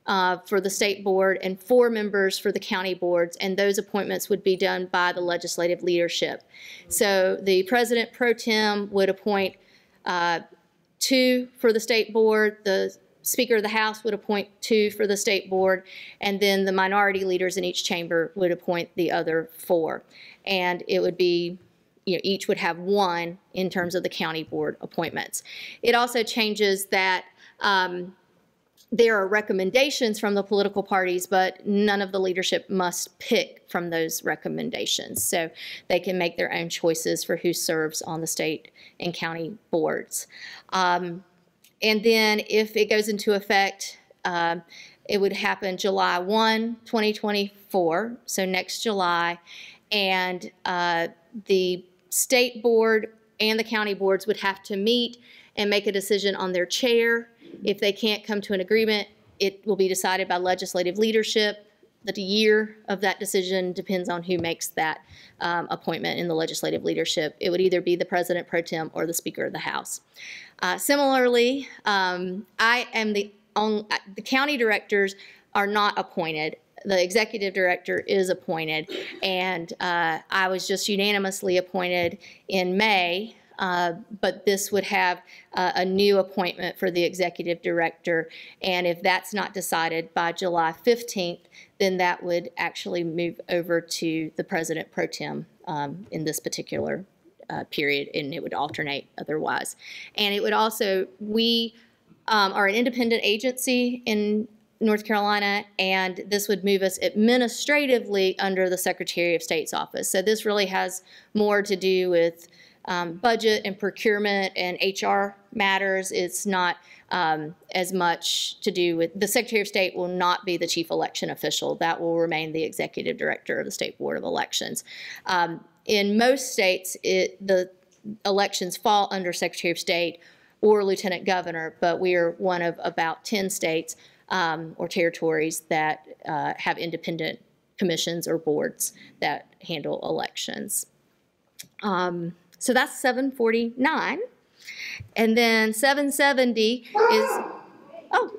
for the state board and 4 members for the county boards, and those appointments would be done by the legislative leadership. So the president pro tem would appoint 2 for the state board, the Speaker of the House would appoint 2 for the state board, and then the minority leaders in each chamber would appoint the other 4. And it would be, each would have 1 in terms of the county board appointments. It also changes that there are recommendations from the political parties, but none of the leadership must pick from those recommendations. So they can make their own choices for who serves on the state and county boards. And then if it goes into effect, it would happen July 1, 2024, so next July. And the state board and the county boards would have to meet and make a decision on their chair. If they can't come to an agreement, it will be decided by legislative leadership. The year of that decision depends on who makes that appointment in the legislative leadership. It would either be the president pro tem or the Speaker of the House. Similarly, the county directors are not appointed. The executive director is appointed, and I was just unanimously appointed in May, but this would have a new appointment for the executive director, and if that's not decided by July 15th, then that would actually move over to the president pro tem in this particular period, and it would alternate otherwise. And it would also, we are an independent agency in North Carolina, and this would move us administratively under the Secretary of State's office. So this really has more to do with budget and procurement and HR matters. It's not as much to do with, the Secretary of State will not be the chief election official. That will remain the executive director of the State Board of Elections. In most states, the elections fall under Secretary of State, or lieutenant governor, but we are one of about 10 states or territories that have independent commissions or boards that handle elections. So that's 749. And then 770 is, oh,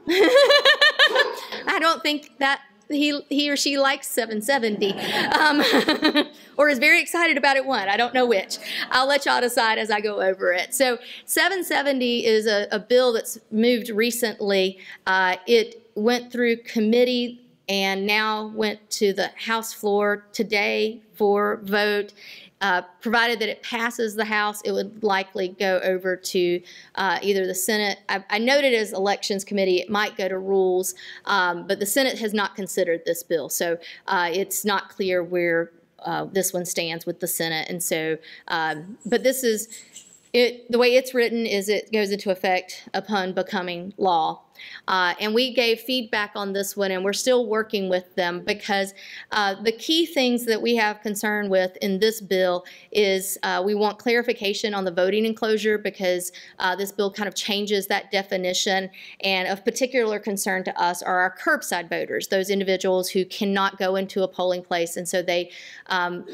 I don't think that he or she likes 770 or is very excited about it one. I don't know which. I'll let y'all decide as I go over it. So 770 is a bill that's moved recently. It went through committee and now went to the House floor today for vote. Provided that it passes the House, it would likely go over to either the Senate. I noted as Elections Committee, it might go to Rules, but the Senate has not considered this bill. So it's not clear where this one stands with the Senate. And so, but this is, the way it's written is it goes into effect upon becoming law. And we gave feedback on this one, and we're still working with them because the key things that we have concern with in this bill is we want clarification on the voting enclosure because this bill kind of changes that definition. And of particular concern to us are our curbside voters, those individuals who cannot go into a polling place. And so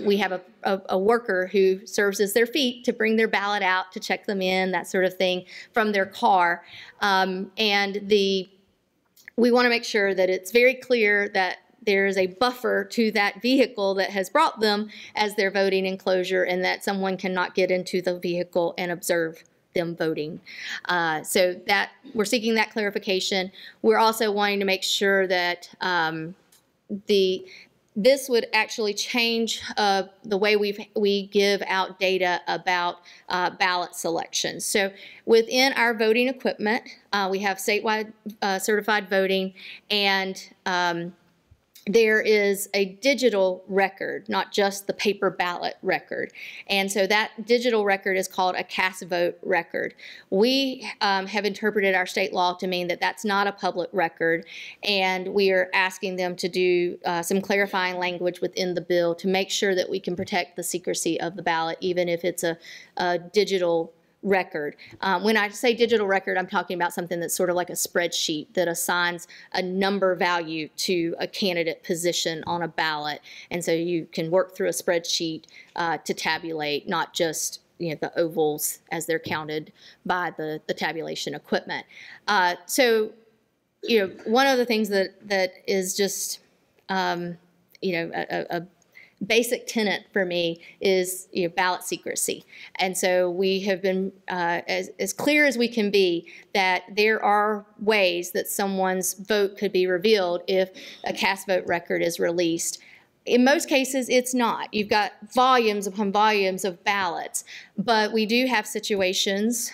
we have a worker who serves as their feet to bring their ballot out, to check them in, that sort of thing, from their car. We want to make sure that it's very clear that there is a buffer to that vehicle that has brought them as their voting enclosure and that someone cannot get into the vehicle and observe them voting. So that we're seeking that clarification. We're also wanting to make sure that this would actually change the way we give out data about ballot selections. So within our voting equipment, we have statewide certified voting, and there is a digital record, not just the paper ballot record. And so that digital record is called a cast vote record. We have interpreted our state law to mean that that's not a public record, and we are asking them to do some clarifying language within the bill to make sure that we can protect the secrecy of the ballot, even if it's a digital record. When I say digital record, I'm talking about something that's sort of like a spreadsheet that assigns a number value to a candidate position on a ballot. And so you can work through a spreadsheet to tabulate, not just the ovals as they're counted by the tabulation equipment. So one of the things that is just a basic tenet for me is ballot secrecy. And so we have been as clear as we can be that there are ways that someone's vote could be revealed if a cast vote record is released. In most cases, it's not. You've got volumes upon volumes of ballots, but we do have situations.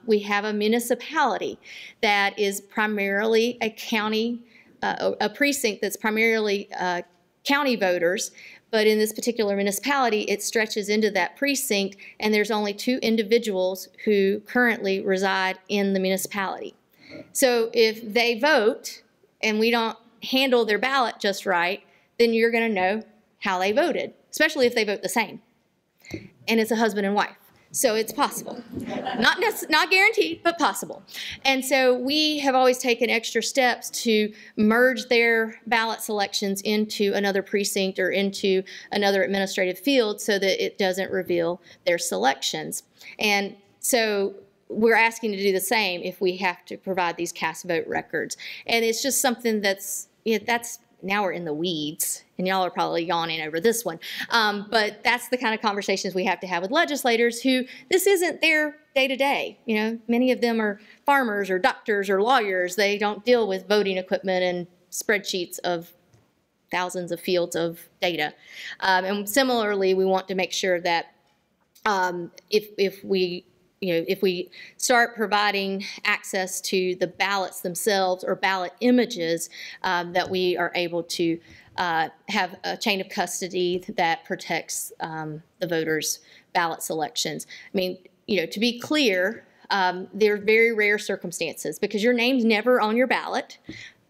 We have a municipality that is primarily a county, a precinct that's primarily county voters. But in this particular municipality, it stretches into that precinct, and there's only 2 individuals who currently reside in the municipality. So if they vote and we don't handle their ballot just right, then you're going to know how they voted, especially if they vote the same. And it's a husband and wife. So it's possible. Not guaranteed, but possible. And so we have always taken extra steps to merge their ballot selections into another precinct or into another administrative field so that it doesn't reveal their selections. And so we're asking to do the same if we have to provide these cast vote records. And it's just something that's now we're in the weeds, and y'all are probably yawning over this one. But that's the kind of conversations we have to have with legislators who this isn't their day-to-day. Many of them are farmers or doctors or lawyers. They don't deal with voting equipment and spreadsheets of thousands of fields of data. And similarly, we want to make sure that if we start providing access to the ballots themselves or ballot images, that we are able to have a chain of custody that protects the voters' ballot selections. I mean, to be clear, there are very rare circumstances because your name's never on your ballot.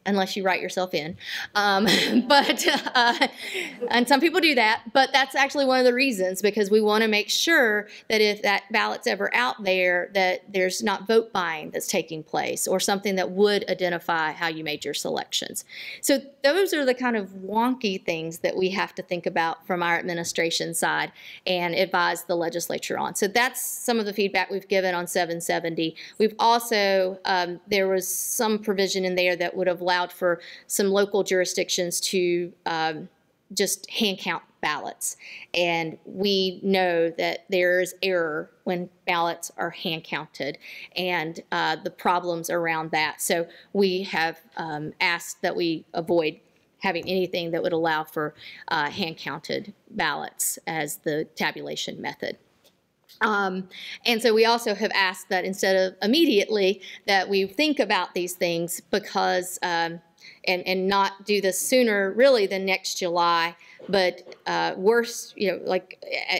unless you write yourself in. And some people do that, but that's actually one of the reasons, because we want to make sure that if that ballot's ever out there, that there's not vote buying that's taking place or something that would identify how you made your selections. So those are the kind of wonky things that we have to think about from our administration side and advise the legislature on. So that's some of the feedback we've given on 770. We've also, there was some provision in there that would have allowed for some local jurisdictions to just hand count ballots. And we know that there's error when ballots are hand counted and the problems around that. So we have asked that we avoid having anything that would allow for hand counted ballots as the tabulation method. And so we also have asked that instead of immediately, that we think about these things, because and not do this sooner really than next July, but worse,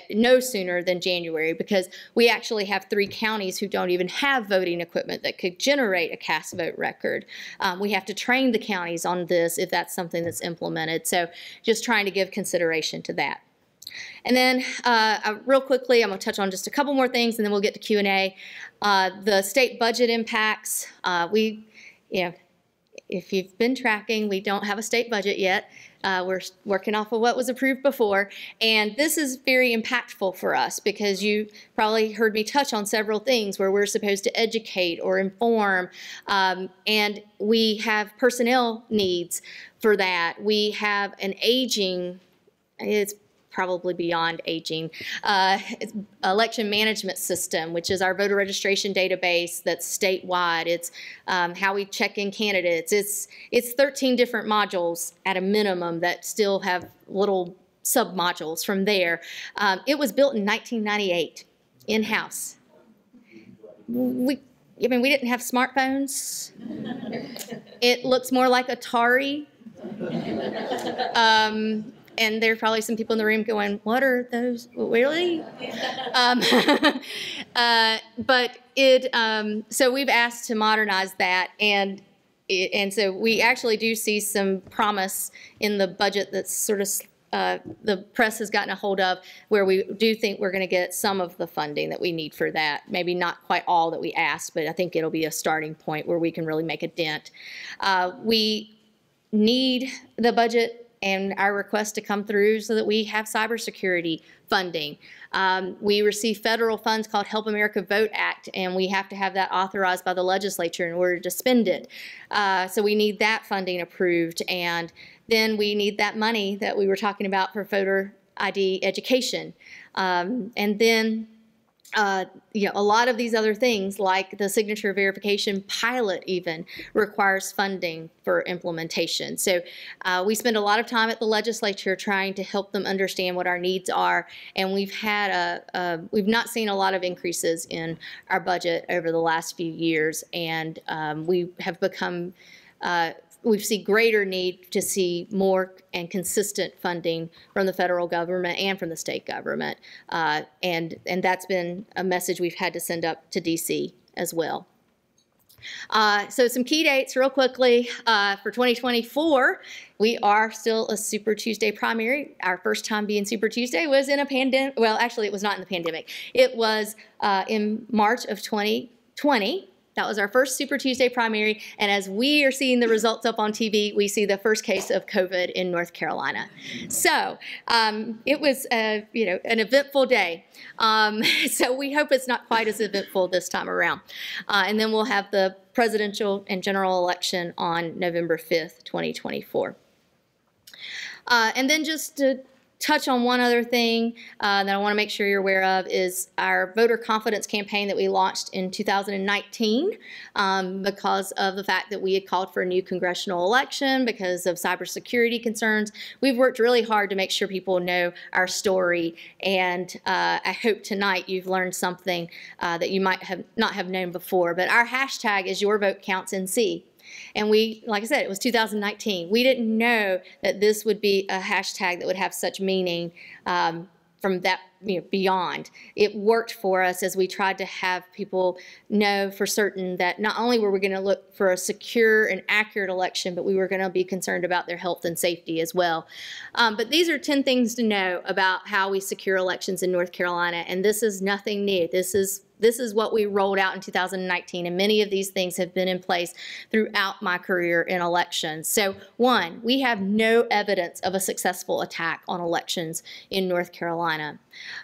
no sooner than January, because we actually have 3 counties who don't even have voting equipment that could generate a cast vote record. We have to train the counties on this if that's something that's implemented. So just trying to give consideration to that. And then real quickly, I'm going to touch on just a couple more things, and then we'll get to Q&A. The state budget impacts, if you've been tracking, we don't have a state budget yet. We're working off of what was approved before. And this is very impactful for us, because you probably heard me touch on several things where we're supposed to educate or inform. And we have personnel needs for that. We have an aging, it's probably beyond aging, election management system, which is our voter registration database that's statewide. It's how we check in candidates. It's 13 different modules at a minimum that still have little sub-modules from there. It was built in 1998, in-house. We didn't have smartphones. It looks more like Atari. And there are probably some people in the room going, what are those, really? So we've asked to modernize that, and so we actually do see some promise in the budget that's sort of the press has gotten a hold of, where we do think we're going to get some of the funding that we need for that. Maybe not quite all that we asked, but I think it'll be a starting point where we can really make a dent. We need the budget and our request to come through so that we have cybersecurity funding. We receive federal funds called Help America Vote Act, and we have to have that authorized by the legislature in order to spend it. So we need that funding approved, and then we need that money that we were talking about for voter ID education. And then a lot of these other things, like the signature verification pilot even, requires funding for implementation. So we spend a lot of time at the legislature trying to help them understand what our needs are, and we've not seen a lot of increases in our budget over the last few years, and we have become we see greater need to see more and consistent funding from the federal government and from the state government. And that's been a message we've had to send up to DC as well. So some key dates real quickly. For 2024, we are still a Super Tuesday primary. Our first time being Super Tuesday was in a pandemic. Well, actually, it was not in the pandemic. It was in March of 2020. That was our first Super Tuesday primary, and as we are seeing the results up on TV, we see the first case of COVID in North Carolina. So it was an eventful day. So we hope it's not quite as eventful this time around. And then we'll have the presidential and general election on November 5th, 2024. And then just to touch on one other thing that I want to make sure you're aware of is our voter confidence campaign that we launched in 2019 because of the fact that we had called for a new congressional election because of cybersecurity concerns. We've worked really hard to make sure people know our story, and I hope tonight you've learned something that you might not have known before. But our hashtag is YourVoteCountsNC. And we, like I said, it was 2019. We didn't know that this would be a hashtag that would have such meaning that, beyond. It worked for us as we tried to have people know for certain that not only were we going to look for a secure and accurate election, but we were going to be concerned about their health and safety as well. But these are 10 things to know about how we secure elections in North Carolina, and this is nothing new. This is what we rolled out in 2019, and many of these things have been in place throughout my career in elections. So, one, we have no evidence of a successful attack on elections in North Carolina.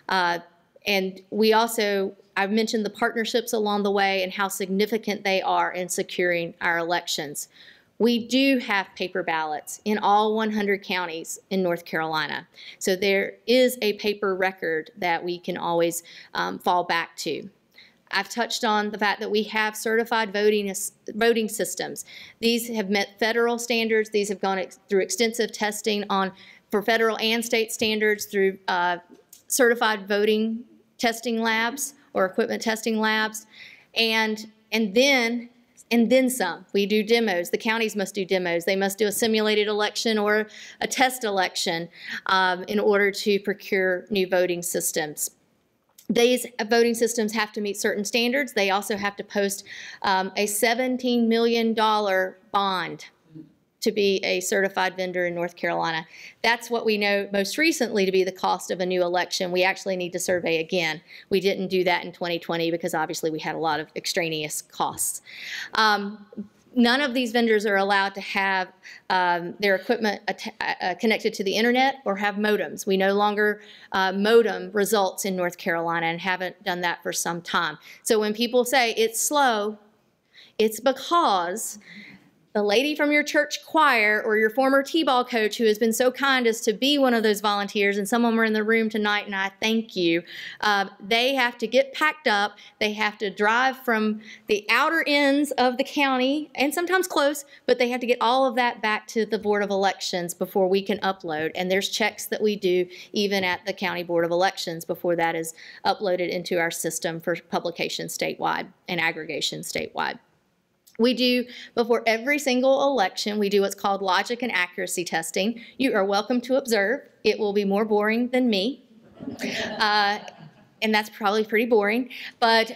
And we also, I've mentioned the partnerships along the way and how significant they are in securing our elections. We do have paper ballots in all 100 counties in North Carolina. So there is a paper record that we can always fall back to. I've touched on the fact that we have certified voting systems. These have met federal standards. These have gone through extensive testing for federal and state standards through certified voting testing labs or equipment testing labs, and then some. We do demos. The counties must do demos. They must do a simulated election or a test election in order to procure new voting systems. These voting systems have to meet certain standards. They also have to post a $17 million bond to be a certified vendor in North Carolina. That's what we know most recently to be the cost of a new election. We actually need to survey again. We didn't do that in 2020 because obviously we had a lot of extraneous costs. None of these vendors are allowed to have their equipment connected to the internet or have modems. We no longer modem results in North Carolina and haven't done that for some time. So when people say it's slow, it's because the lady from your church choir or your former T-ball coach who has been so kind as to be one of those volunteers, and some of them are in the room tonight, and I thank you, they have to get packed up. They have to drive from the outer ends of the county, and sometimes close, but they have to get all of that back to the Board of Elections before we can upload. And there's checks that we do even at the County Board of Elections before that is uploaded into our system for publication statewide and aggregation statewide. We do, before every single election, we do what's called logic and accuracy testing. You are welcome to observe. It will be more boring than me. And that's probably pretty boring. But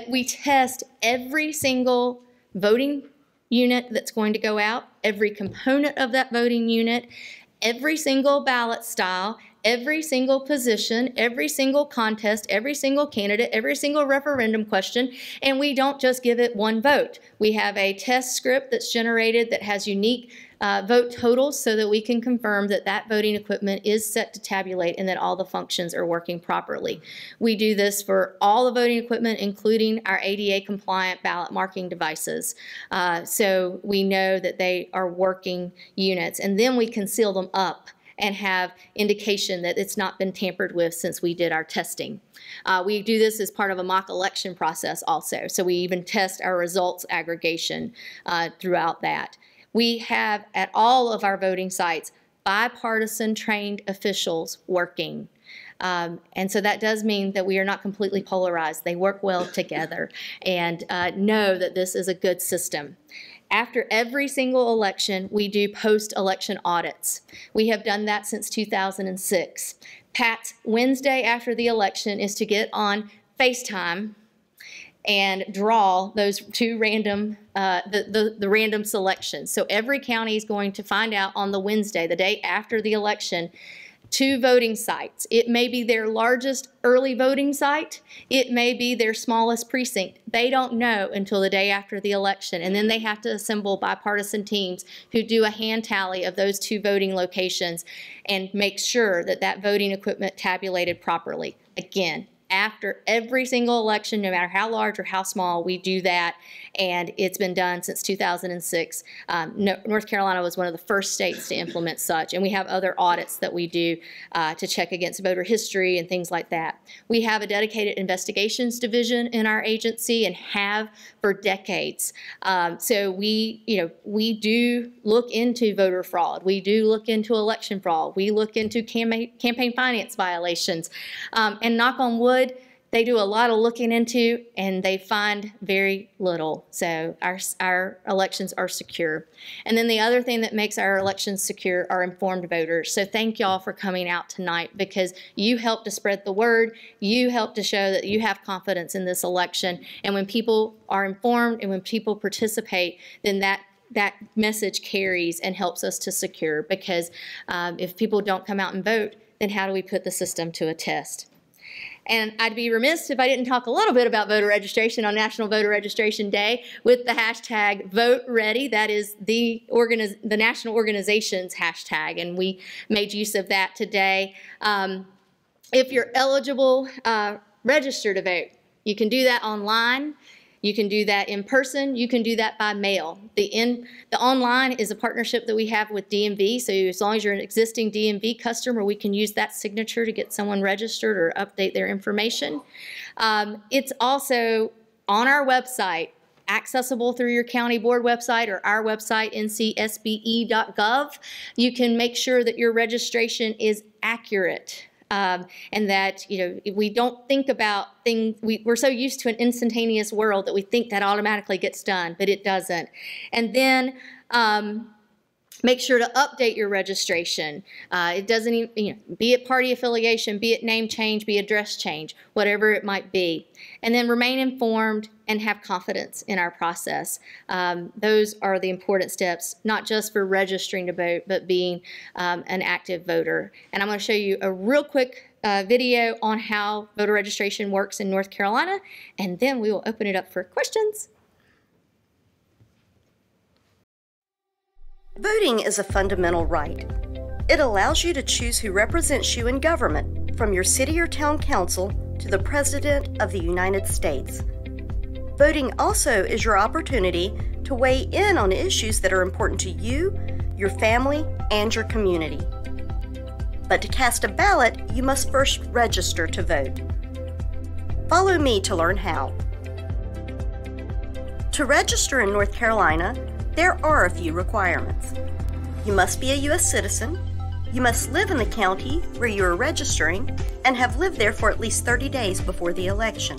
we test every single voting unit that's going to go out, every component of that voting unit, every single ballot style, every single position, every single contest, every single candidate, every single referendum question, and we don't just give it one vote. We have a test script that's generated that has unique vote totals so that we can confirm that that voting equipment is set to tabulate and that all the functions are working properly. We do this for all the voting equipment, including our ADA compliant ballot marking devices. So we know that they are working units, and then we can seal them up and have indication that it's not been tampered with since we did our testing. We do this as part of a mock election process also, so we even test our results aggregation throughout that. We have at all of our voting sites bipartisan trained officials working. And so that does mean that we are not completely polarized. They work well together and know that this is a good system. After every single election, we do post-election audits. We have done that since 2006. Pat's Wednesday after the election is to get on FaceTime and draw those two random, the random selections. So every county is going to find out on the Wednesday, the day after the election, 2 voting sites. It may be their largest early voting site. It may be their smallest precinct. They don't know until the day after the election, and then they have to assemble bipartisan teams who do a hand tally of those 2 voting locations and make sure that that voting equipment tabulated properly. Again, after every single election, no matter how large or how small, we do that, and it's been done since 2006. North Carolina was one of the first states to implement such, and we have other audits that we do to check against voter history and things like that. We have a dedicated investigations division in our agency and have for decades. So we do look into voter fraud. We do look into election fraud. We look into campaign finance violations. And knock on wood, they do a lot of looking into, and they find very little. So our elections are secure. And then the other thing that makes our elections secure are informed voters. So thank y'all for coming out tonight, because you help to spread the word. You help to show that you have confidence in this election. And when people are informed and when people participate, then that message carries and helps us to secure, because if people don't come out and vote, then how do we put the system to a test? And I'd be remiss if I didn't talk a little bit about voter registration on National Voter Registration Day with the hashtag #VoteReady. That is the national organization's hashtag, and we made use of that today. If you're eligible, register to vote. You can do that online. You can do that in person. You can do that by mail. The online is a partnership that we have with DMV. So as long as you're an existing DMV customer, we can use that signature to get someone registered or update their information. It's also on our website, accessible through your county board website or our website, ncsbe.gov. You can make sure that your registration is accurate. And that, we don't think about things, we're so used to an instantaneous world that we think that automatically gets done, but it doesn't. And then make sure to update your registration. It doesn't even, be it party affiliation, be it name change, be it address change, whatever it might be. And then remain informed and have confidence in our process. Those are the important steps, not just for registering to vote, but being an active voter. And I'm going to show you a real quick video on how voter registration works in North Carolina, and then we will open it up for questions. Voting is a fundamental right. It allows you to choose who represents you in government, from your city or town council to the President of the United States. Voting also is your opportunity to weigh in on issues that are important to you, your family, and your community. But to cast a ballot, you must first register to vote. Follow me to learn how. To register in North Carolina, there are a few requirements. You must be a U.S. citizen, you must live in the county where you are registering and have lived there for at least 30 days before the election,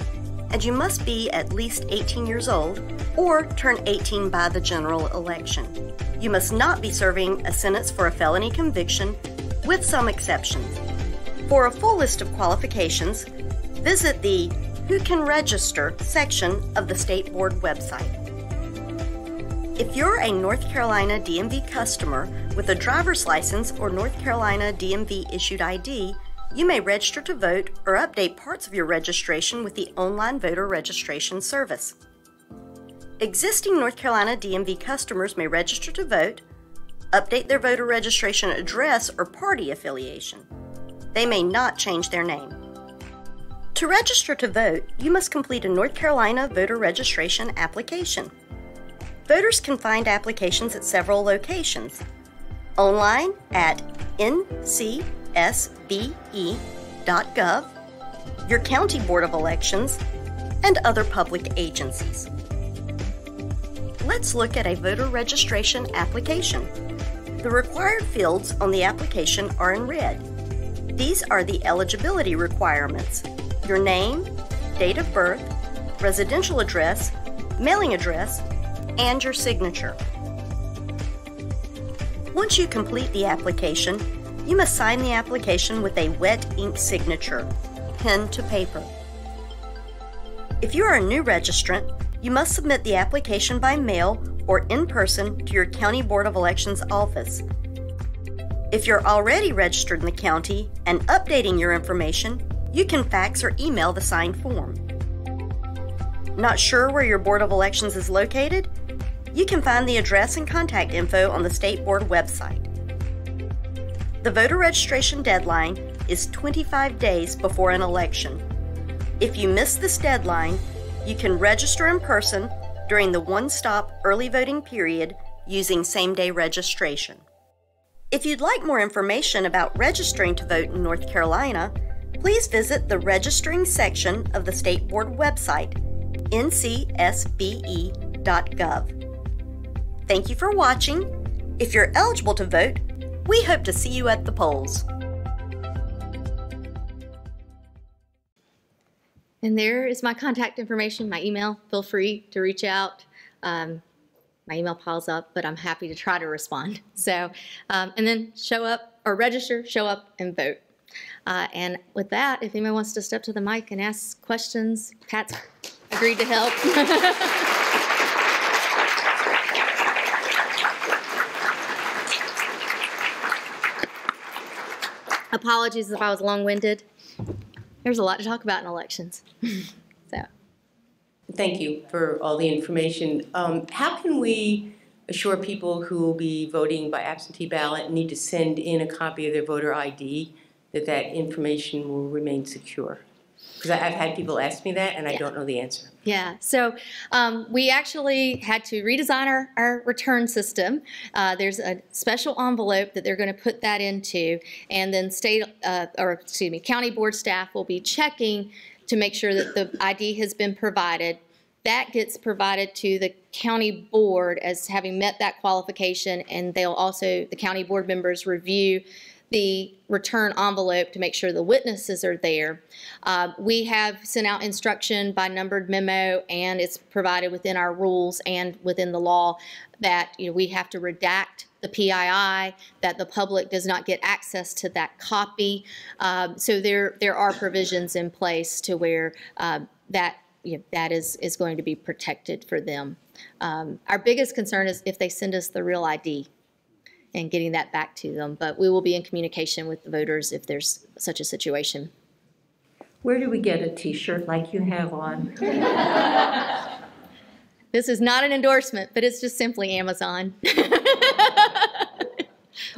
and you must be at least 18 years old or turn 18 by the general election. You must not be serving a sentence for a felony conviction, with some exceptions. For a full list of qualifications, visit the Who Can Register section of the State Board website. If you're a North Carolina DMV customer with a driver's license or North Carolina DMV issued ID, you may register to vote or update parts of your registration with the online voter registration service. Existing North Carolina DMV customers may register to vote, update their voter registration address or party affiliation. They may not change their name. To register to vote, you must complete a North Carolina voter registration application. Voters can find applications at several locations. Online at ncsbe.gov, your county board of elections, and other public agencies. Let's look at a voter registration application. The required fields on the application are in red. These are the eligibility requirements: your name, date of birth, residential address, mailing address, and your signature. Once you complete the application, you must sign the application with a wet ink signature, pen to paper. If you are a new registrant, you must submit the application by mail or in person to your County Board of Elections office. If you're already registered in the county and updating your information, you can fax or email the signed form. Not sure where your Board of Elections is located? You can find the address and contact info on the State Board website. The voter registration deadline is 25 days before an election. If you miss this deadline, you can register in person during the one-stop early voting period using same-day registration. If you'd like more information about registering to vote in North Carolina, please visit the registering section of the State Board website, ncsbe.gov. Thank you for watching. If you're eligible to vote, we hope to see you at the polls. And there is my contact information, my email. Feel free to reach out. My email piles up, but I'm happy to try to respond. So, and then show up or register, show up and vote. And with that, if anyone wants to step to the mic and ask questions, Pat's agreed to help. Apologies if I was long-winded. There's a lot to talk about in elections. So. Thank you for all the information. How can we assure people who will be voting by absentee ballot and need to send in a copy of their voter ID that that information will remain secure? Because I've had people ask me that and I don't know the answer. Yeah, so we actually had to redesign our return system. There's a special envelope that they're going to put that into, and then county board staff will be checking to make sure that the ID has been provided. That gets provided to the county board as having met that qualification, and they'll also, the county board members review the return envelope to make sure the witnesses are there. We have sent out instruction by numbered memo, and it's provided within our rules and within the law that we have to redact the PII, that the public does not get access to that copy. So there are provisions in place to where that is going to be protected for them. Our biggest concern is if they send us the real ID and getting that back to them. But we will be in communication with the voters if there's such a situation. Where do we get a T-shirt like you have on? This is not an endorsement, but it's just simply Amazon.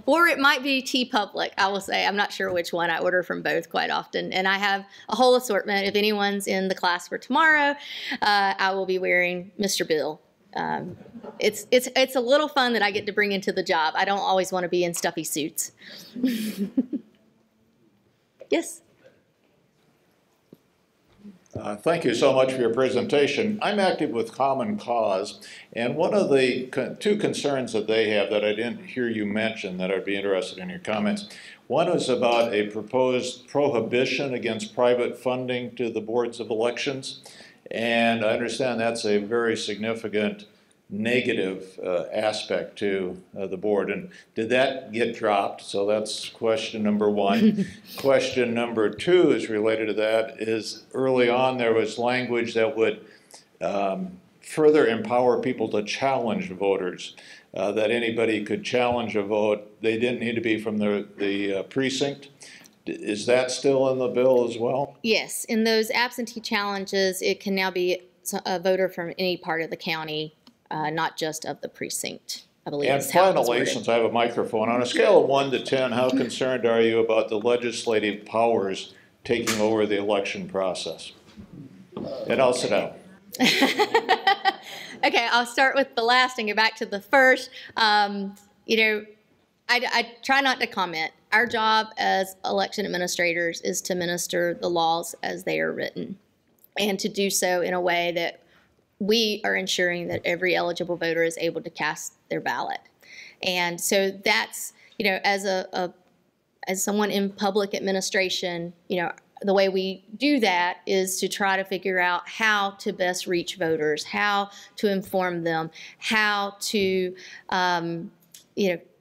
Or it might be TeePublic, I will say. I'm not sure which one. I order from both quite often. And I have a whole assortment. If anyone's in the class for tomorrow, I will be wearing Mr. Bill. It's a little fun that I get to bring into the job. I don't always want to be in stuffy suits. Yes? Thank you so much for your presentation. I'm active with Common Cause, and one of the two concerns that they have that I didn't hear you mention that I'd be interested in your comments. One is about a proposed prohibition against private funding to the boards of elections, and I understand that's a very significant negative aspect to the board. And did that get dropped? So that's question number one. Question number two is related to that, is early on there was language that would further empower people to challenge voters, that anybody could challenge a vote. They didn't need to be from the precinct. Is that still in the bill as well? Yes, in those absentee challenges, it can now be a voter from any part of the county, not just of the precinct, I believe. And finally, since I have a microphone, on a scale of 1 to 10, how concerned are you about the legislative powers taking over the election process? And I'll sit down. Okay, I'll start with the last and get back to the first. I try not to comment. Our job as election administrators is to minister the laws as they are written, and to do so in a way that we are ensuring that every eligible voter is able to cast their ballot. And so that's, as someone in public administration, the way we do that is to try to figure out how to best reach voters, how to inform them, how to,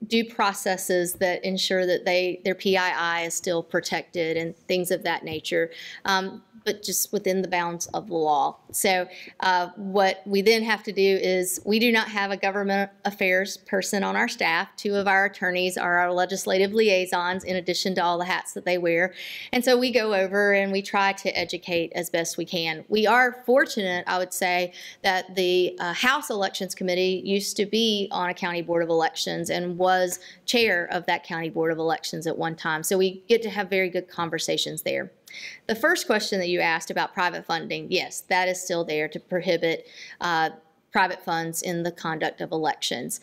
do processes that ensure that their PII is still protected and things of that nature. But just within the bounds of the law. So what we then have to do is, we do not have a government affairs person on our staff. 2 of our attorneys are our legislative liaisons, in addition to all the hats that they wear. And so we go over and we try to educate as best we can. We are fortunate, I would say, that the House Elections Committee used to be on a county board of elections and was chair of that county board of elections at one time. So we get to have very good conversations there. The first question that you asked about private funding, yes, that is still there to prohibit private funds in the conduct of elections.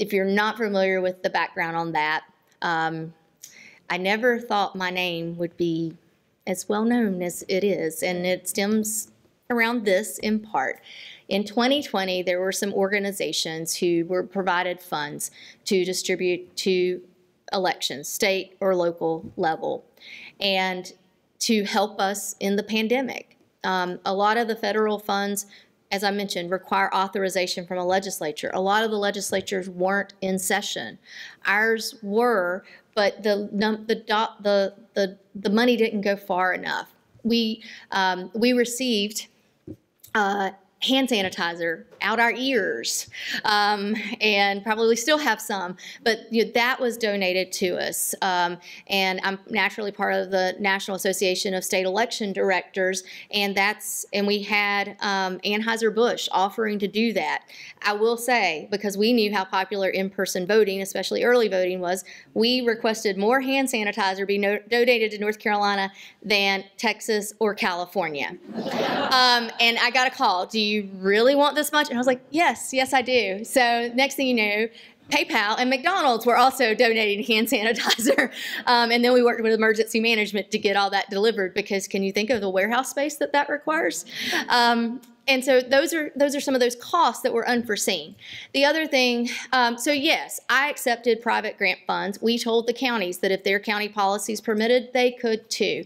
If you're not familiar with the background on that, I never thought my name would be as well known as it is, and it stems around this in part. In 2020, there were some organizations who were provided funds to distribute to elections, state or local level, and to help us in the pandemic. A lot of the federal funds, as I mentioned, require authorization from a legislature. A lot of the legislatures weren't in session. Ours were, but the money didn't go far enough. We received hand sanitizer out our ears, and probably still have some, but that was donated to us. And I'm naturally part of the National Association of State Election Directors, and we had Anheuser-Busch offering to do that. I will say, because we knew how popular in-person voting, especially early voting, was, we requested more hand sanitizer be donated to North Carolina than Texas or California. And I got a call, do you really want this much? And I was like, yes, I do. So next thing you know, PayPal and McDonald's were also donating hand sanitizer. And then we worked with emergency management to get all that delivered, because can you think of the warehouse space that requires? And so those are some of those costs that were unforeseen. The other thing, so yes, I accepted private grant funds. We told the counties that if their county policies permitted, they could too.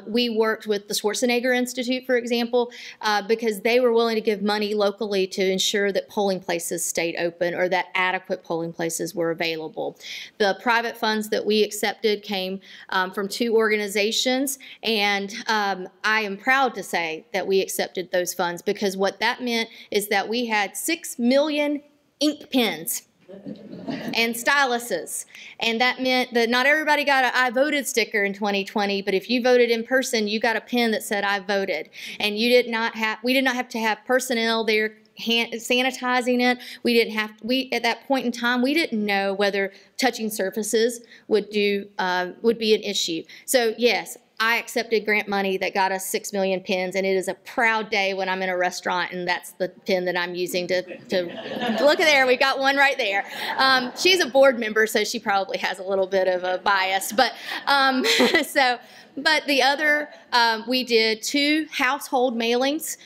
We worked with the Schwarzenegger Institute, for example, because they were willing to give money locally to ensure that polling places stayed open, or that adequate polling places were available. The private funds that we accepted came from 2 organizations, and I am proud to say that we accepted those funds, because what that meant is that we had 6 million ink pens and styluses. And that meant that not everybody got an I voted sticker in 2020, but if you voted in person, you got a pen that said I voted. And we did not have to have personnel there sanitizing it. At that point in time, we didn't know whether touching surfaces would be an issue. So yes, I accepted grant money that got us 6 million pens, and it is a proud day when I'm in a restaurant and that's the pen that I'm using to look at there. We've got one right there. She's a board member, so she probably has a little bit of a bias, but but the other, we did 2 household mailings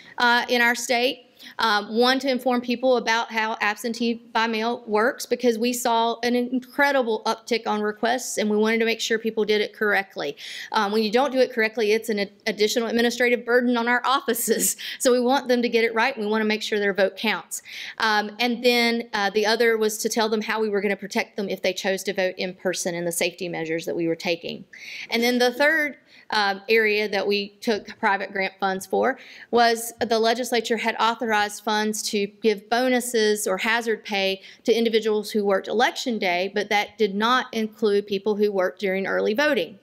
in our state. One, to inform people about how absentee by mail works, because we saw an incredible uptick on requests, and we wanted to make sure people did it correctly. When you don't do it correctly, it's an additional administrative burden on our offices. So we want them to get it right. We want to make sure their vote counts. And then the other was to tell them how we were going to protect them if they chose to vote in person, and the safety measures that we were taking. And then the third area that we took private grant funds for was the legislature had authorized funds to give bonuses or hazard pay to individuals who worked election day, but that did not include people who worked during early voting.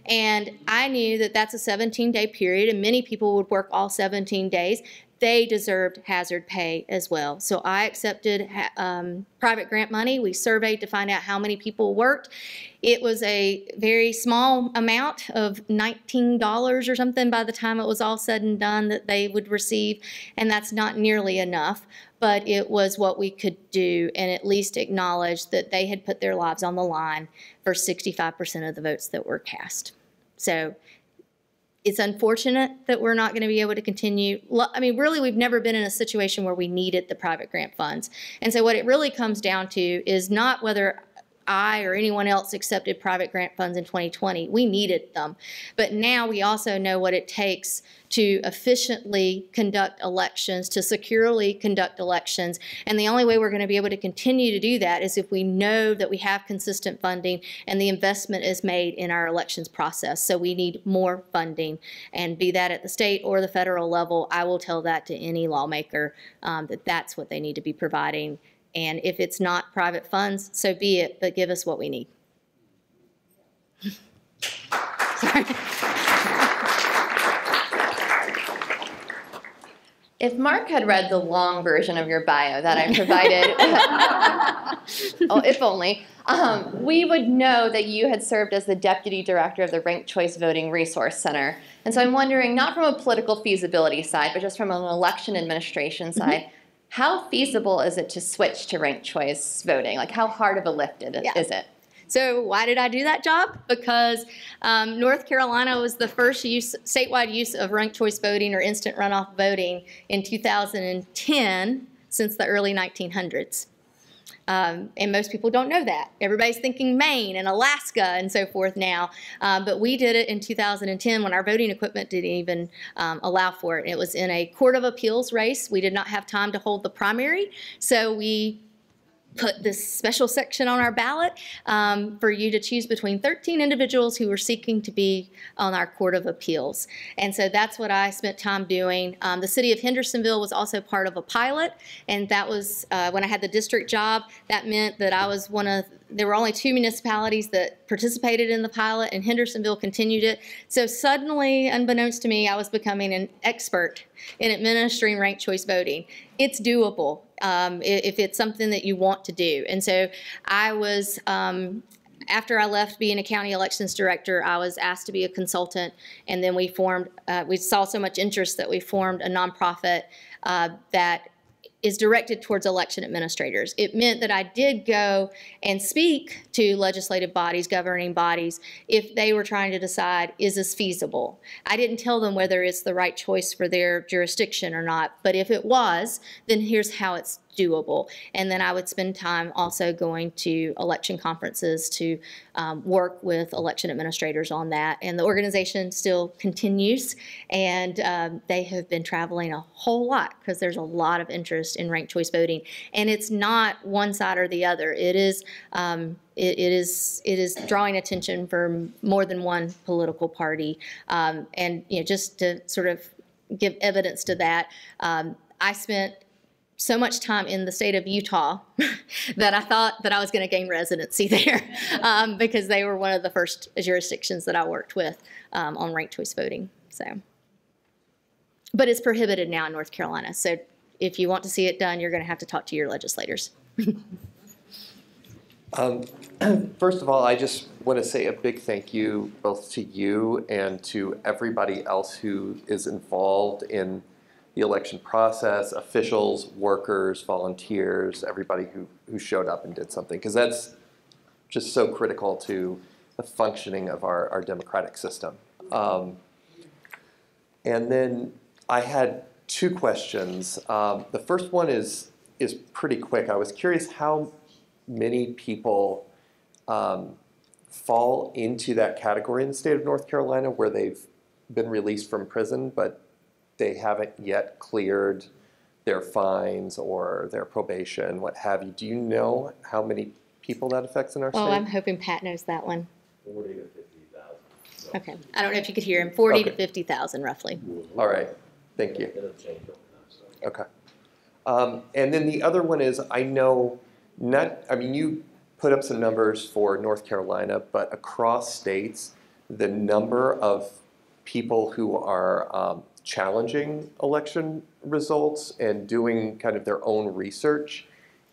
And I knew that that's a 17-day period, and many people would work all 17 days. They deserved hazard pay as well. So I accepted private grant money. We surveyed to find out how many people worked. It was a very small amount of $19 or something by the time it was all said and done that they would receive, and that's not nearly enough, but it was what we could do, and at least acknowledge that they had put their lives on the line for 65% of the votes that were cast. So it's unfortunate that we're not going to be able to continue. I mean, really, we've never been in a situation where we needed the private grant funds. And so what it really comes down to is not whether I or anyone else accepted private grant funds in 2020. We needed them. But now we also know what it takes to efficiently conduct elections, to securely conduct elections. And the only way we're going to be able to continue to do that is if we know that we have consistent funding and the investment is made in our elections process. So we need more funding, and be that at the state or the federal level, I will tell that to any lawmaker that that's what they need to be providing. And if it's not private funds, so be it, but give us what we need. Sorry. If Mark had read the long version of your bio that I provided, oh, if only, we would know that you had served as the Deputy Director of the Ranked Choice Voting Resource Center. And so I'm wondering, not from a political feasibility side, but just from an election administration side, how feasible is it to switch to ranked choice voting? Like, how hard of a lift is it? So why did I do that job? Because North Carolina was the first statewide use of ranked choice voting or instant runoff voting in 2010 since the early 1900s. And most people don't know that. Everybody's thinking Maine and Alaska and so forth now. But we did it in 2010 when our voting equipment didn't even allow for it. It was in a Court of Appeals race. We did not have time to hold the primary, so we put this special section on our ballot for you to choose between 13 individuals who were seeking to be on our Court of Appeals. And so that's what I spent time doing. The city of Hendersonville was also part of a pilot, and that was when I had the district job. That meant that I was there were only 2 municipalities that participated in the pilot, and Hendersonville continued it. So suddenly, unbeknownst to me, I was becoming an expert in administering ranked choice voting. It's doable if it's something that you want to do. And so I was, after I left being a county elections director, I was asked to be a consultant, and then we formed, we saw so much interest that we formed a nonprofit that is directed towards election administrators. It meant that I did go and speak to legislative bodies, governing bodies, if they were trying to decide, is this feasible? I didn't tell them whether it's the right choice for their jurisdiction or not, but if it was, then here's how it's doable. And then I would spend time also going to election conferences to work with election administrators on that. And the organization still continues, and they have been traveling a whole lot because there's a lot of interest in ranked choice voting. And it's not one side or the other. It is drawing attention for more than one political party. And just to sort of give evidence to that, I spent so much time in the state of Utah that I thought that I was going to gain residency there because they were one of the first jurisdictions that I worked with on ranked choice voting. So, but it's prohibited now in North Carolina. So if you want to see it done, you're going to have to talk to your legislators. First of all, I just want to say a big thank you both to you and to everybody else who is involved in the election process, officials, workers, volunteers, everybody who showed up and did something, because that's just so critical to the functioning of our democratic system. And then I had 2 questions. The first one is pretty quick. I was curious how many people fall into that category in the state of North Carolina where they've been released from prison, but they haven't yet cleared their fines or their probation, what have you. Do you know how many people that affects in our state? Oh, I'm hoping Pat knows that one. 40 to 50,000. Okay. I don't know if you could hear him. 40 Okay. to 50,000 roughly. All right. Thank you. It'll change over time. Okay. And then the other one is, I know you put up some numbers for North Carolina, but across states, the number of people who are challenging election results and doing kind of their own research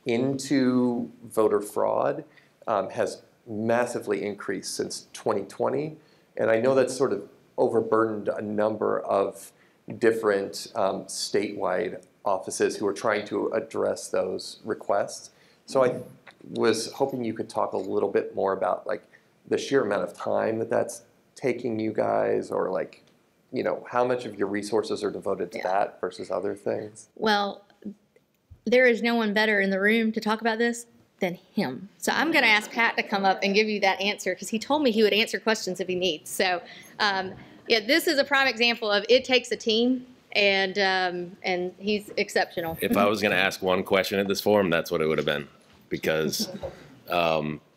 into voter fraud has massively increased since 2020. And I know that's sort of overburdened a number of different statewide offices who are trying to address those requests. So I was hoping you could talk a little bit more about like the sheer amount of time that's taking you guys, or like, how much of your resources are devoted to that versus other things? Well, there is no one better in the room to talk about this than him. So I'm going to ask Pat to come up and give you that answer, because he told me he would answer questions if he needs. So yeah, this is a prime example of it takes a team, and he's exceptional. If I was going to ask one question at this forum, that's what it would have been, because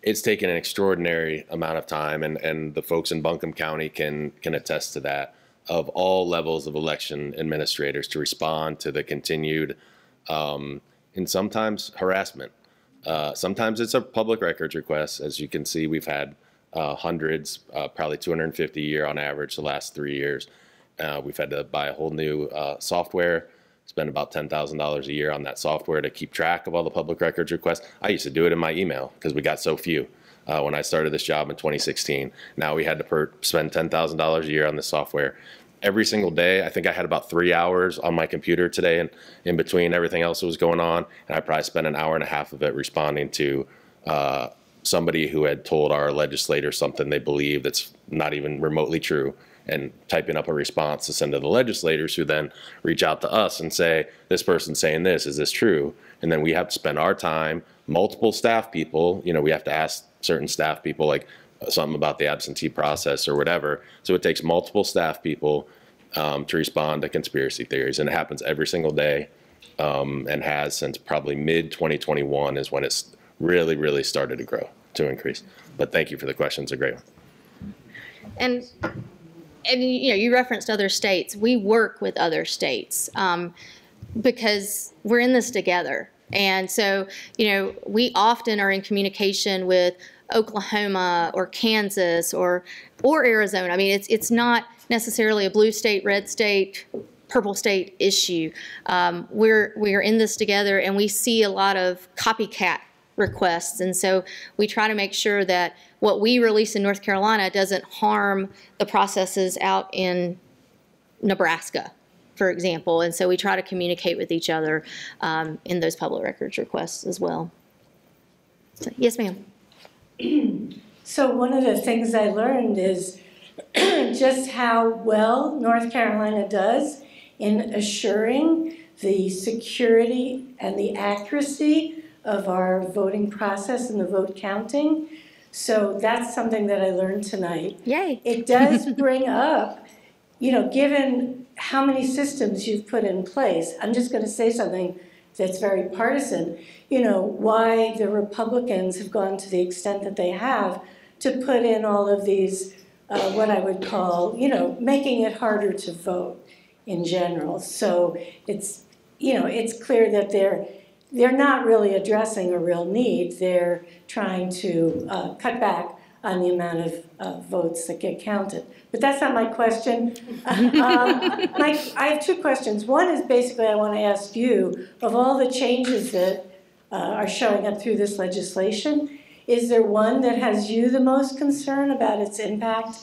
it's taken an extraordinary amount of time, and the folks in Buncombe County can attest to that, of all levels of election administrators to respond to the continued and sometimes harassment. Sometimes it's a public records request. As you can see, we've had hundreds, probably 250 a year on average the last 3 years. We've had to buy a whole new software, spend about $10,000 a year on that software to keep track of all the public records requests. I used to do it in my email because we got so few when I started this job in 2016. Now we had to spend $10,000 a year on this software. Every single day, I think I had about 3 hours on my computer today, and in between everything else that was going on, and I probably spent an hour and a half of it responding to somebody who had told our legislator something they believe that's not even remotely true, and typing up a response to send to the legislators, who then reach out to us and say, this person's saying this, is this true? And then we have to spend our time, multiple staff people, you know, we have to ask certain staff people like something about the absentee process or whatever. So it takes multiple staff people to respond to conspiracy theories, and it happens every single day, and has since probably mid-2021 is when it's really, really started to grow, to increase. But thank you for the question, it's a great one. And you know, you referenced other states. We work with other states because we're in this together. And so, you know, we often are in communication with Oklahoma or Kansas or Arizona. I mean, it's not necessarily a blue state, red state, purple state issue. We're in this together, and we see a lot of copycat requests. And so we try to make sure that what we release in North Carolina doesn't harm the processes out in Nebraska, for example. And so we try to communicate with each other in those public records requests as well. So, yes, ma'am. So one of the things I learned is just how well North Carolina does in assuring the security and the accuracy of our voting process and the vote counting. So that's something that I learned tonight. Yay. It does bring up, you know, given how many systems you've put in place, I'm just going to say something that's very partisan, you know, why the Republicans have gone to the extent that they have to put in all of these, what I would call, you know, making it harder to vote in general. So it's, you know, it's clear that they're not really addressing a real need. They're trying to cut back on the amount of votes that get counted. But that's not my question. I have two questions. One is basically I want to ask you, of all the changes that are showing up through this legislation, is there one that has you the most concern about its impact?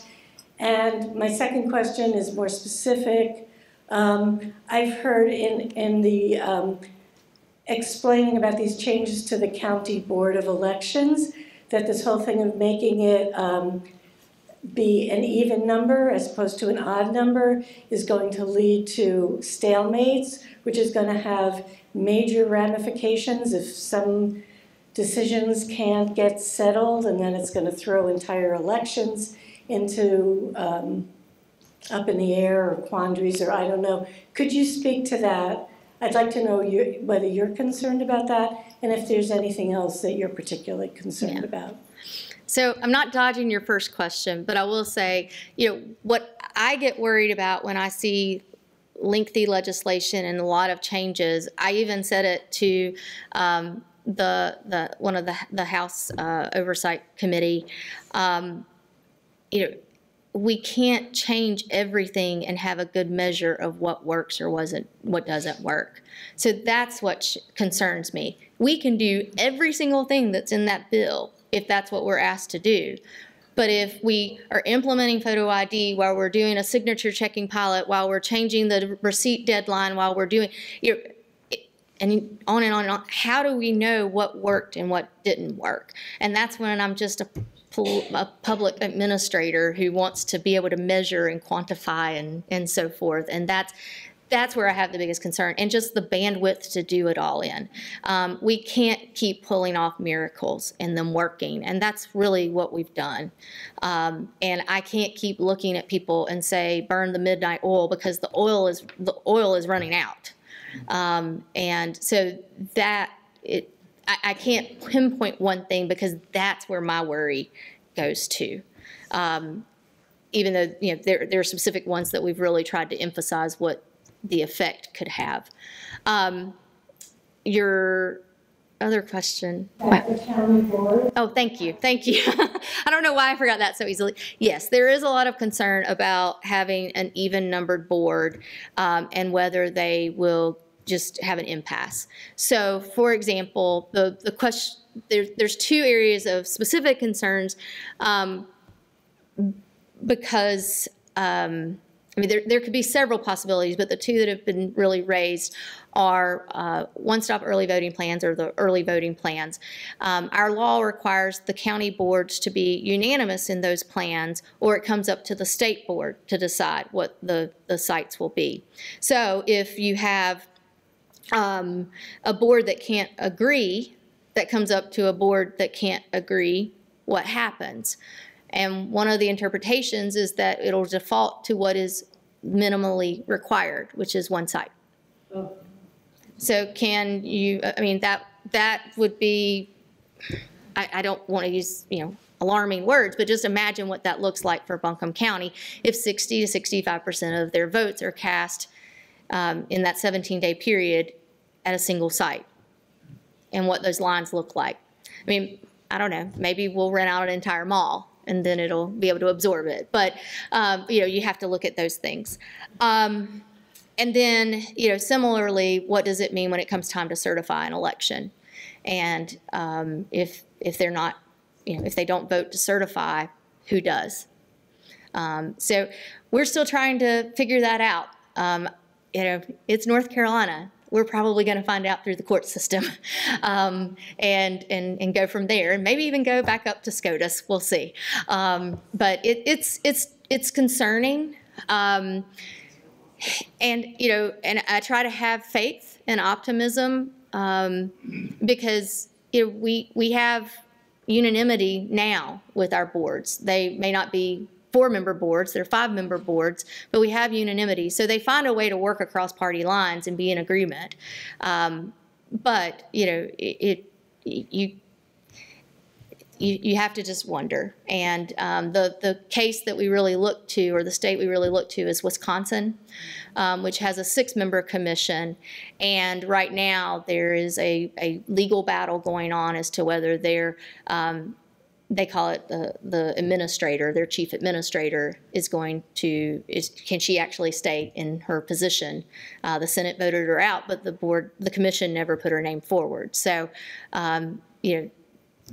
And my second question is more specific. I've heard in the explaining about these changes to the County Board of Elections that this whole thing of making it be an even number as opposed to an odd number is going to lead to stalemates, which is going to have major ramifications if some decisions can't get settled, and then it's going to throw entire elections into up in the air or quandaries, or I don't know. Could you speak to that? I'd like to know whether you're concerned about that, and if there's anything else that you're particularly concerned about. So I'm not dodging your first question, but I will say, you know, what I get worried about when I see lengthy legislation and a lot of changes, I even said it to one of the House Oversight Committee, you know, we can't change everything and have a good measure of what works or what doesn't work. So that's what concerns me. We can do every single thing that's in that bill if that's what we're asked to do. But if we are implementing photo ID while we're doing a signature checking pilot, while we're changing the receipt deadline, while we're doing, you know, and on and on and on, how do we know what worked and what didn't work? And that's when I'm just a public administrator who wants to be able to measure and quantify and so forth. And that's where I have the biggest concern, and just the bandwidth to do it all in. We can't keep pulling off miracles and them working, and that's really what we've done. And I can't keep looking at people and say, burn the midnight oil, because the oil is running out. And so I can't pinpoint one thing, because that's where my worry goes to. Even though, you know, there are specific ones that we've really tried to emphasize what the effect could have. Your other question. The county board. Oh, thank you. Thank you. I don't know why I forgot that so easily. Yes, there is a lot of concern about having an even numbered board and whether they will just have an impasse. So, for example, the question, there's two areas of specific concerns because I mean, there could be several possibilities, but the two that have been really raised are one-stop early voting plans or the early voting plans. Our law requires the county boards to be unanimous in those plans, or it comes up to the state board to decide what the sites will be. So if you have a board that can't agree, that comes up to a board that can't agree, what happens? And one of the interpretations is that it'll default to what is minimally required, which is one site. Oh. So can you, I mean, that would be, I don't want to use, alarming words, but just imagine what that looks like for Buncombe County if 60 to 65% of their votes are cast in that 17-day period at a single site, and what those lines look like. I mean, I don't know, maybe we'll rent out an entire mall and then it'll be able to absorb it. But, you have to look at those things. And then, similarly, what does it mean when it comes time to certify an election? And if they're not, if they don't vote to certify, who does? So we're still trying to figure that out. It's North Carolina. We're probably going to find out through the court system, and go from there, and maybe even go back up to SCOTUS. We'll see. But it's concerning, and and I try to have faith and optimism because we have unanimity now with our boards. They may not be 4-member boards, they're 5-member boards, but we have unanimity. So they find a way to work across party lines and be in agreement. But, you have to just wonder. And the case that we really look to, or the state we really look to, is Wisconsin, which has a 6-member commission. And right now there is a legal battle going on as to whether they're they call it the administrator, their chief administrator, can she actually stay in her position? The Senate voted her out, but the commission never put her name forward. So,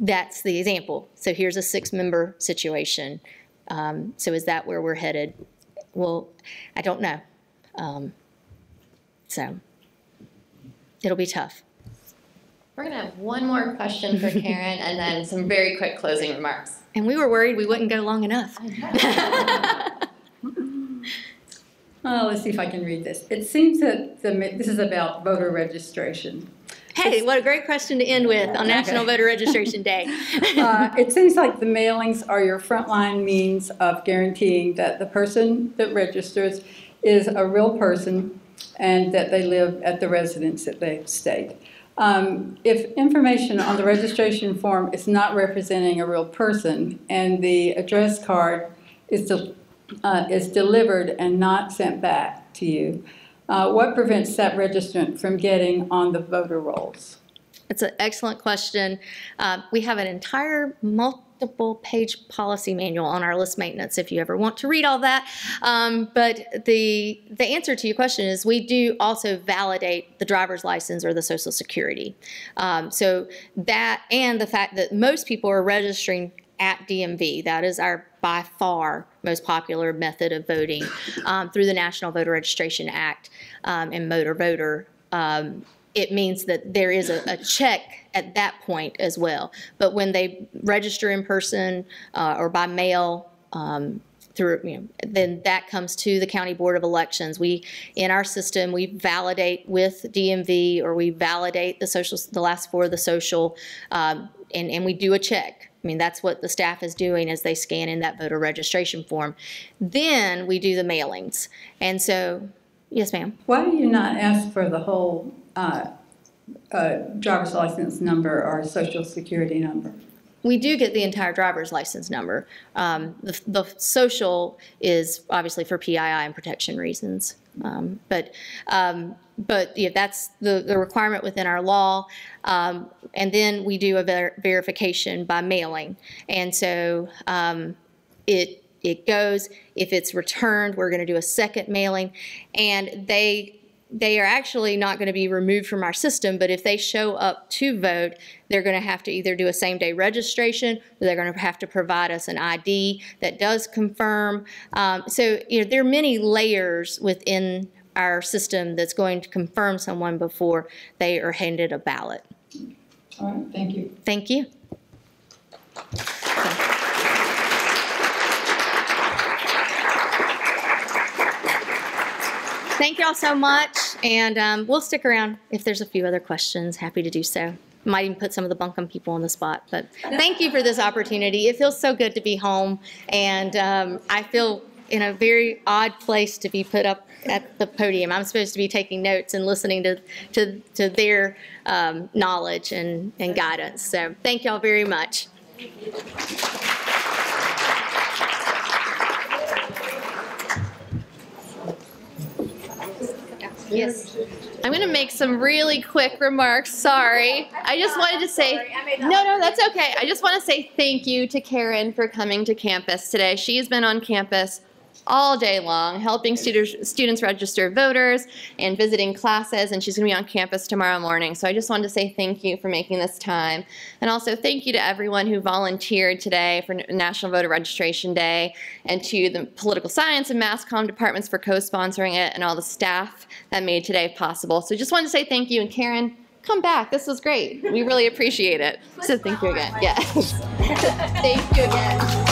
that's the example. So here's a 6-member situation. So is that where we're headed? Well, I don't know. So it'll be tough. We're going to have one more question for Karen and then some very quick closing remarks. And we were worried we wouldn't go long enough. Oh, let's see if I can read this. It seems that this is about voter registration. Hey, what a great question to end with on National Voter Registration Day. It seems like the mailings are your frontline means of guaranteeing that the person that registers is a real person and that they live at the residence that they've stayed. If information on the registration form is not representing a real person and the address card is delivered and not sent back to you, what prevents that registrant from getting on the voter rolls? It's an excellent question. We have an entire multiple-page policy manual on our list maintenance if you ever want to read all that. But the answer to your question is we do also validate the driver's license or the Social Security. So that, and the fact that most people are registering at DMV, that is our by far most popular method of voting through the National Voter Registration Act and Motor Voter. It means that there is a check at that point as well. But when they register in person or by mail, then that comes to the County Board of Elections. In our system, we validate with DMV, or we validate the last four of the social, and we do a check. I mean, that's what the staff is doing as they scan in that voter registration form. Then we do the mailings. And so, yes, ma'am. Why do you not ask for the whole driver's license number or Social Security number? We do get the entire driver's license number. The social is obviously for PII and protection reasons. But yeah, that's the requirement within our law. And then we do a verification by mailing. And so it goes, if it's returned, we're going to do a second mailing. And they are actually not going to be removed from our system, but if they show up to vote, they're going to have to either do a same-day registration, or they're going to have to provide us an ID that does confirm. So there are many layers within our system that's going to confirm someone before they are handed a ballot. All right, thank you. Thank you. Thank you all so much, and we'll stick around if there's a few other questions. Happy to do so. Might even put some of the Buncombe people on the spot, but thank you for this opportunity. It feels so good to be home, and I feel in a very odd place to be put up at the podium. I'm supposed to be taking notes and listening to their knowledge and guidance. So thank y'all very much. Yes. I'm going to make some really quick remarks. Sorry. I just wanted to say, no, that's okay. I just want to say thank you to Karen for coming to campus today. She's been on campus all day long, helping students register voters and visiting classes, and she's going to be on campus tomorrow morning. So I just wanted to say thank you for making this time. And also thank you to everyone who volunteered today for National Voter Registration Day, and to the political science and mass comm departments for co-sponsoring it, and all the staff that made today possible. So just wanted to say thank you, and Karen, come back. This was great. We really appreciate it. So thank you again. Yes. Thank you again.